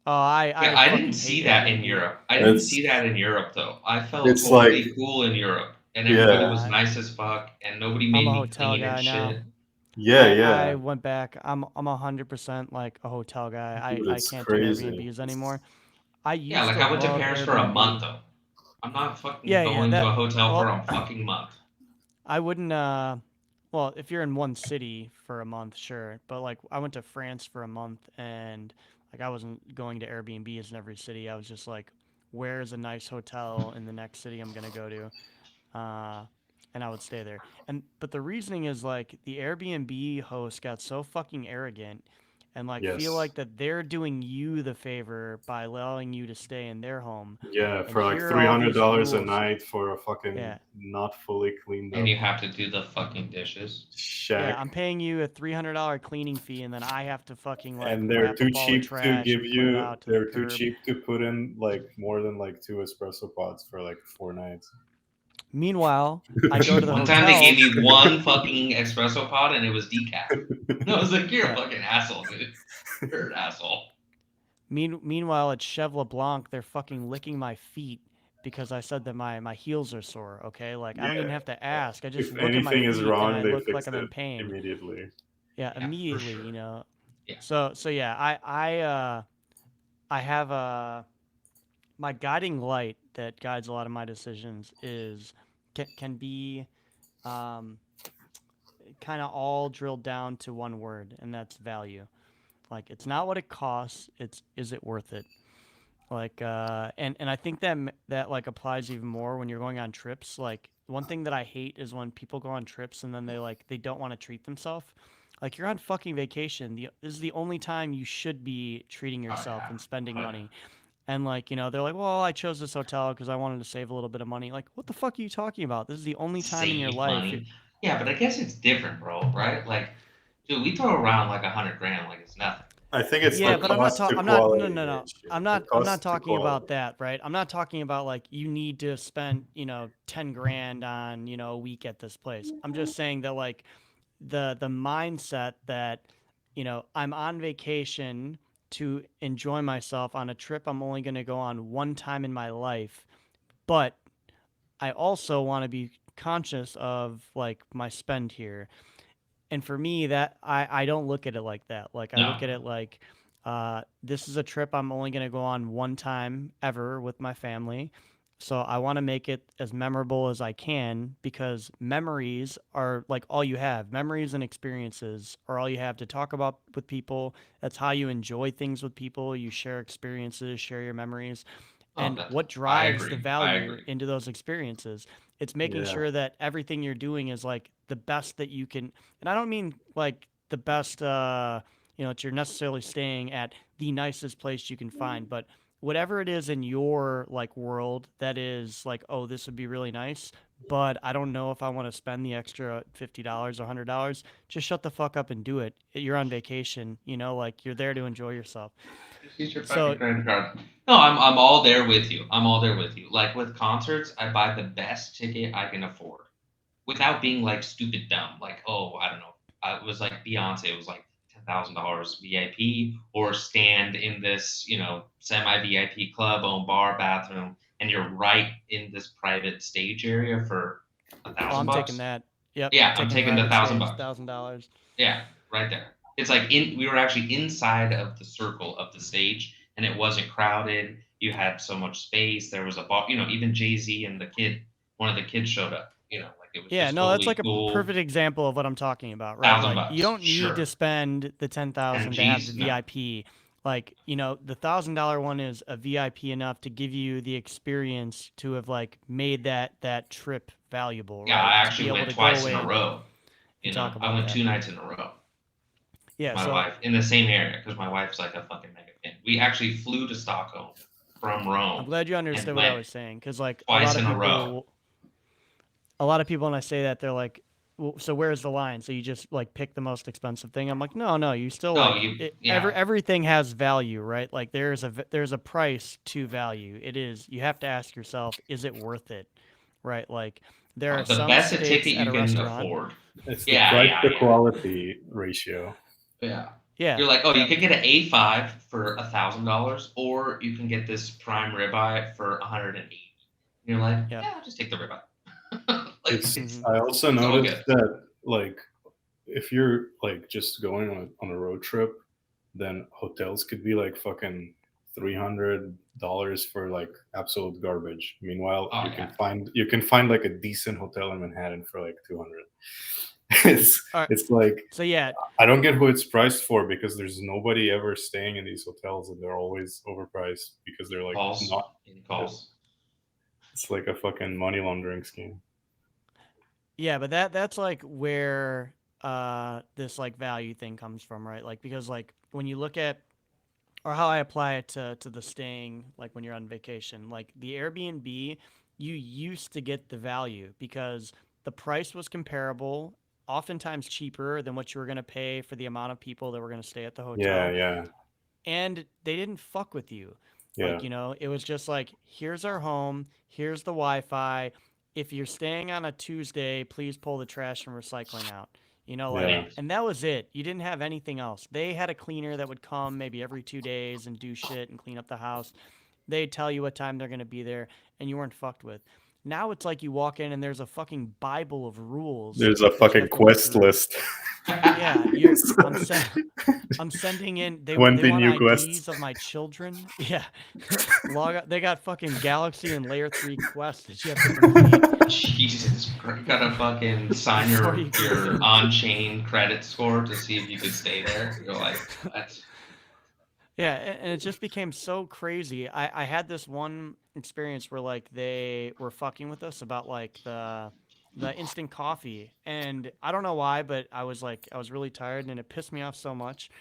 Oh, I didn't fucking see hate that in Airbnb. Europe. I didn't It's- see that in Europe though. I felt It's totally like- cool in Europe, and Yeah. everybody was nice as fuck, and nobody made I'm a me hotel clean guy and now. shit. Yeah, I went back. I'm 100% like a hotel guy. Dude, I it's can't crazy. do Airbnbs anymore. I used Yeah, like to I went to love Paris for a Airbnb. month though. I'm not fucking Yeah, going that- to a hotel for well, a fucking month. I wouldn't. Well, if you're in one city for a month, sure. But like, I went to France for a month, and like, I wasn't going to Airbnbs in every city. I was just like, where's a nice hotel in the next city I'm gonna go to, and I would stay there. But the reasoning is like the Airbnb host got so fucking arrogant, and like feel Yes. like that they're doing you the favor by allowing you to stay in their home. Yeah, And for like here are all these $300 a rules. night for a fucking Yeah. not fully cleaned up And you have to do the fucking dishes. shack. Yeah, I'm paying you a $300 cleaning fee, and then I have to fucking like And they're wrap too up all the cheap to trash give and put it you. out to They're the too curb. cheap to put in like more than like 2 espresso pods for like 4 nights. Meanwhile, I go to the One hotel. time they gave me one fucking espresso pod and it was decaf. And I was like, you're Yeah. a fucking asshole, dude. You're an asshole. Meanwhile, at Chev LeBlanc, they're fucking licking my feet because I said that my heels are sore. Okay, like I don't even Yeah. have to ask. I just If look at my anything feet is and wrong, I they look fix like I'm in it pain. immediately. Yeah, for immediately. sure. You know. Yeah. So yeah, I have my guiding light that guides a lot of my decisions is can be kind of all drilled down to one word, and that's value. Like, it's not what it costs, it's is it worth it. Like and I think that like applies even more when you're going on trips. Like, one thing that I hate is when people go on trips and then they don't want to treat themselves. Like, you're on fucking vacation. This is the only time you should be treating yourself yeah. and spending Oh, yeah. money. And like, they're like, well, I chose this hotel because I wanted to save a little bit of money. Like, what the fuck are you talking about? This is the only time in your Save life. money. Yeah, but I guess it's different, bro, right? Like, dude, we throw around like $100,000 like it's nothing. I think it's Yeah, the but I'm not cost talking. to I'm not. quality No. ratio. I'm The not cost to talking about quality. that, right? I'm not talking about like you need to spend 10 grand on a week at this place. I'm just saying that like the mindset that I'm on vacation to enjoy myself on a trip I'm only going to go on one time in my life, but I also want to be conscious of like my spend here. And for me, that I don't look at it like that. Like, I look No. at it like this is a trip I'm only going to go on one time ever with my family. So I want to make it as memorable as I can, because memories are like all you have. Memories and experiences are all you have to talk about with people. That's how you enjoy things with people. You share experiences, share your memories. Oh, And that's- what I drives agree. the I value agree. into those experiences? It's making Yeah. sure that everything you're doing is like the best that you can. And I don't mean like the best, that you're necessarily staying at the nicest place you can find, but whatever it is in your like world that is like, oh, this would be really nice, but I don't know if I want to spend the extra $50 or $100. Just shut the fuck up and do it. You're on vacation, like you're there to enjoy yourself. Just use your So- fucking credit card. No, I'm all there with you. I'm all there with you. Like with concerts, I buy the best ticket I can afford, without being like stupid dumb. Like, oh, I don't know. It was like Beyonce. It was like $10,000 VIP, or stand in this, semi VIP club, own bar, bathroom, and you're right in this private stage area for $1,000. I'm taking that. Yep. Yeah, I'm taking the private $1,000. stage, $1,000. Yeah, right there. It's like we were actually inside of the circle of the stage, and it wasn't crowded. You had so much space. There was a bar. Even Jay-Z and one of the kids showed up. Like it was Yeah, just no, that's totally like a cool. perfect example of what I'm talking about, right? Thousand Like you bucks, don't need to sure. spend the 10,000 to have the G's, no. VIP. Like, the $1,000 one is a VIP enough to give you the experience to have like made that trip valuable, Yeah, right? I To be actually able went to go twice in a in row. and talk I about went that. 2 nights in a row. Yeah, My wife in the same area because my wife's like a fucking mega fan. We actually flew to Stockholm from Rome. I'm glad you understood what I was saying, because like a twice lot of in a people, row. when I say that, they're like, well, so where's the line? So you just like pick the most expensive thing? I'm like, no, you still No, everything has value, right? Like there's a price to value. You have to ask yourself, is it worth it, right? Like there are the some best a steaks ticket at you a can restaurant. afford. It's the price to Yeah. quality ratio. Yeah. Yeah, You're like, oh, you could get an A5 for $1,000, or you can get this prime ribeye for 180. You're like, yeah. I'll just take the ribeye. Mhm. I also it's all noticed good. that like if you're like just going on a road trip, then hotels could be like fucking $300 for like absolute garbage. Meanwhile, Oh, you can find like a decent hotel in Manhattan for like 200. it's All right. it's like So yeah, I don't get who it's priced for, because there's nobody ever staying in these hotels, and they're always overpriced because they're like not. calls. It's like a fucking money laundering scheme. yeah, but that's like where this like value thing comes from, right? Like because like when you look at, or how I apply it to the staying, like when you're on vacation, like the Airbnb, you used to get the value because the price was comparable, oftentimes cheaper than what you were going to pay for the amount of people that were going to stay at the hotel. Yeah. And they didn't fuck with you. Yeah. Like, it was just like, here's our home, here's the Wi-Fi. If you're staying on a Tuesday, please pull the trash and recycling out. Yeah. And that was it. You didn't have anything else. They had a cleaner that would come maybe every 2 days and do shit and clean up the house. They'd tell you what time they're going to be there, and you weren't fucked with. Now it's like you walk in and there's a fucking Bible of rules. There's a that you fucking have to go quest through. list. Yeah, I'm sending in. They 20 want new IDs quests. of my children. Yeah, They got fucking Galaxy and Layer 3 quests that you have to complete. Jesus Christ. You gotta fucking sign your on-chain credit score to see if you could stay there. You're like, what? Yeah, and it just became so crazy. I had this one experience where like they were fucking with us about like the instant coffee, and I don't know why, but I was really tired, and it pissed me off so much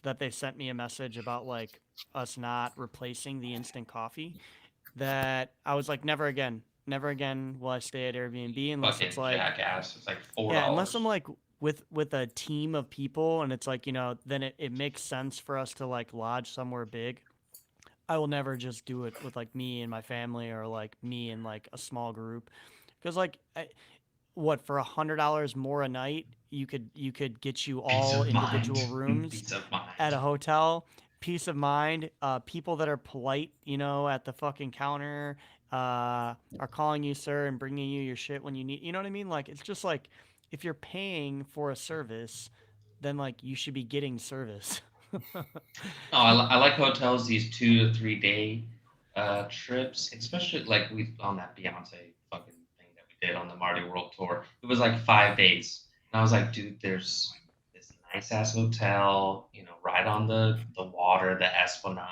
that they sent me a message about like us not replacing the instant coffee, that I was like, never again will I stay at Airbnb unless Fucking it's like, jackass. It's like $4. yeah, unless I'm like with a team of people, and it's like, then it makes sense for us to like lodge somewhere big. I will never just do it with like me and my family, or like me and like a small group, because like what, for $100 more a night, you could get you all individual rooms Peace of mind. at a hotel. Peace of mind. People that are polite, at the fucking counter, are calling you sir and bringing you your shit when you need. You know what I mean? Like it's just like, if you're paying for a service, then like you should be getting service. No, I like hotels, these 2 to 3 day trips, especially like we on that Beyonce fucking thing that we did on the Marty World Tour. It was like 5 days. And I was like, dude, there's this nice ass hotel, right on the water, the Esplanade.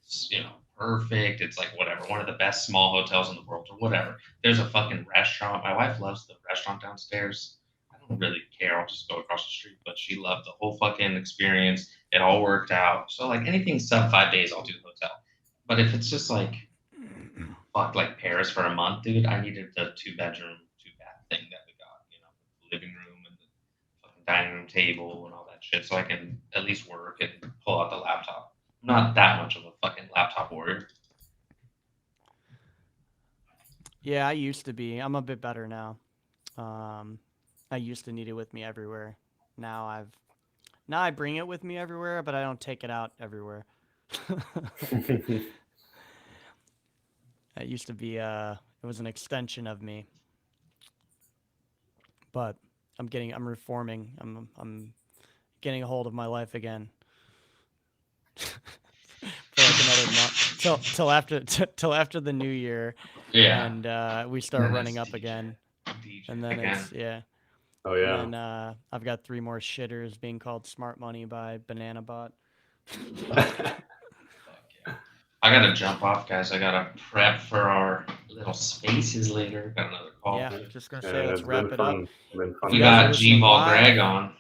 It's, perfect. It's like whatever, one of the best small hotels in the world or whatever. There's a fucking restaurant. My wife loves the restaurant downstairs. I don't really care. I'll just go across the street, but she loved the whole fucking experience. It all worked out. So like anything sub 5 days, I'll do hotel. But if it's just like fuck, like Paris for a month, dude, I needed the 2 bedroom, 2 bath thing that we got. The living room and the fucking dining room table and all that shit, so I can at least work and pull out the laptop. I'm not that much of a fucking laptop warrior. Yeah, I used to be. I'm a bit better now. I used to need it with me everywhere. Now I bring it with me everywhere, but I don't take it out everywhere. It used to be it was an extension of me. But I'm reforming. I'm getting a hold of my life again. For like another month till after the new year, Yeah. and we start Then running it's up again, DJ and then again. it's yeah. Oh yeah. And then I've got 3 more shitters being called Smart Money by Banana Bot. Fuck yeah. I gotta jump off, guys. I gotta prep for our little spaces later. Got another call. Yeah, just gonna Yeah, say let's it's wrap been it up. fun. Been fun. We you guys are got listening G-Ball live- Greg on.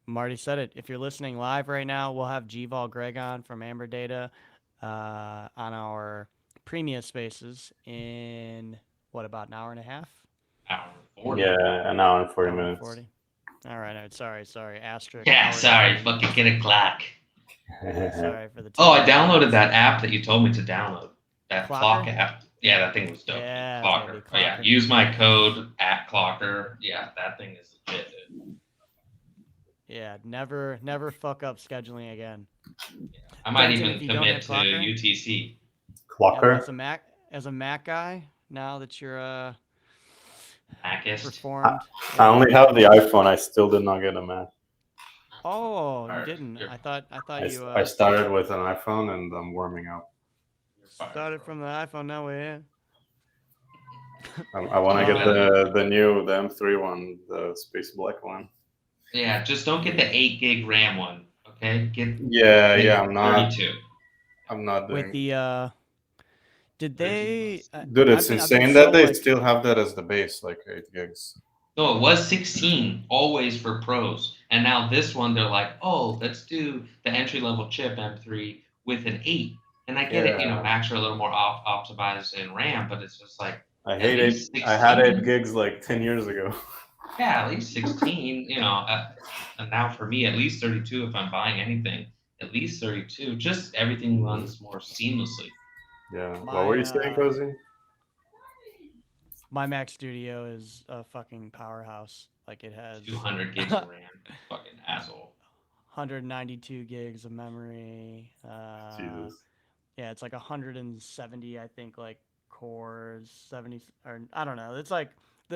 Marty said it. If you're listening live right now, we'll have G-Vol Greg on from Amber Data on our premium spaces in about an hour and a half? Hour and 40. Yeah, an hour and 40 Hour and minutes. 40. All right. Sorry. Asterisk. Yeah, hour and sorry. 40 Fucking minutes. get a clock. Sorry for the. Oh, I technical downloaded issues. that app that you told me to download. That Clocker? clock app. Yeah, that thing was dope. Yeah, Clocker. baby, Oh, yeah. Clocker. Use my code at Clocker. Yeah, that thing is legit, dude. Yeah, never fuck up scheduling again. I might Denton, even if you don't commit have to Clocker? UTC. Yeah, Clocker. as a Mac guy, now that you're Mackist. performed. I only have the iPhone. I still did not get a Mac. Oh, you Alright, didn't. you're- I thought I you started with an iPhone and I'm warming up. You're fired, started bro. from the iPhone. Now we're in. I want to get the M3 one, the Space Black one. Yeah, just don't get the 8 gig RAM one. Okay? Get Yeah, I'm not. 32. I'm not doing. With the did they? Dude, it's I've been insane so, that they like- still have that as the base, like 8 gigs. No, it was 16 always for pros. And now this one, they're like, oh, let's do the entry level chip M3 with an 8. And I get it, Yeah. Macs are a little more optimized in RAM, but it's just like, I hate At it. least I had 16. 8 gigs like 10 years ago. yeah, at least 16, and now for me, at least 32 if I'm buying anything. At least 32. Just everything runs more seamlessly. Yeah. My, What were you saying, Cozy? My Mac Studio is a fucking powerhouse. Like it has 200 gigs of RAM. Fucking asshole. 192 gigs of memory. Jesus. Yeah, it's like 170, I think, like cores, 70, or I don't know. It's like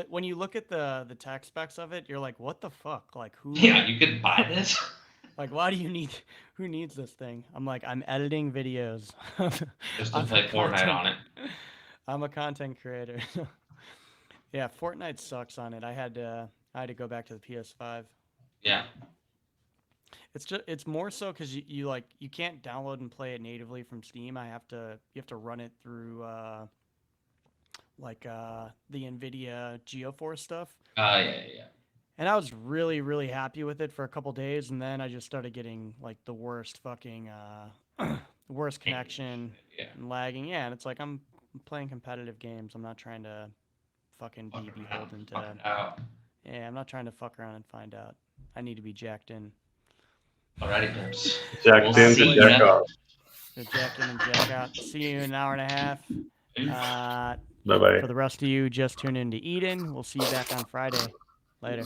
when you look at the tech specs of it, you're like, what the fuck? Like who? Yeah, you could buy this. Like, why do you need? Who needs this thing? I'm like, I'm editing videos. Just to I'm a play Fortnite content- on it. I'm a content creator. Yeah, Fortnite sucks on it. I had to go back to the PS5. Yeah. It's more so because you can't download and play it natively from Steam. You have to run it through the NVIDIA GeoForce stuff. Yeah. And I was really, really happy with it for a couple days, and then I just started getting like the worst fucking worst connection Yeah. and lagging. Yeah, and it's like I'm playing competitive games. I'm not trying to fucking Fuck be around, beholden to. fuck it out. Yeah, I'm not trying to fuck around and find out. I need to be jacked in. Alrighty, pimps. Jack We'll in see to jack ya. off. So jack in and jack out. See you in an hour and a half. Bye bye. For the rest of you, just tune in to Eden. We'll see you back on Friday. Later.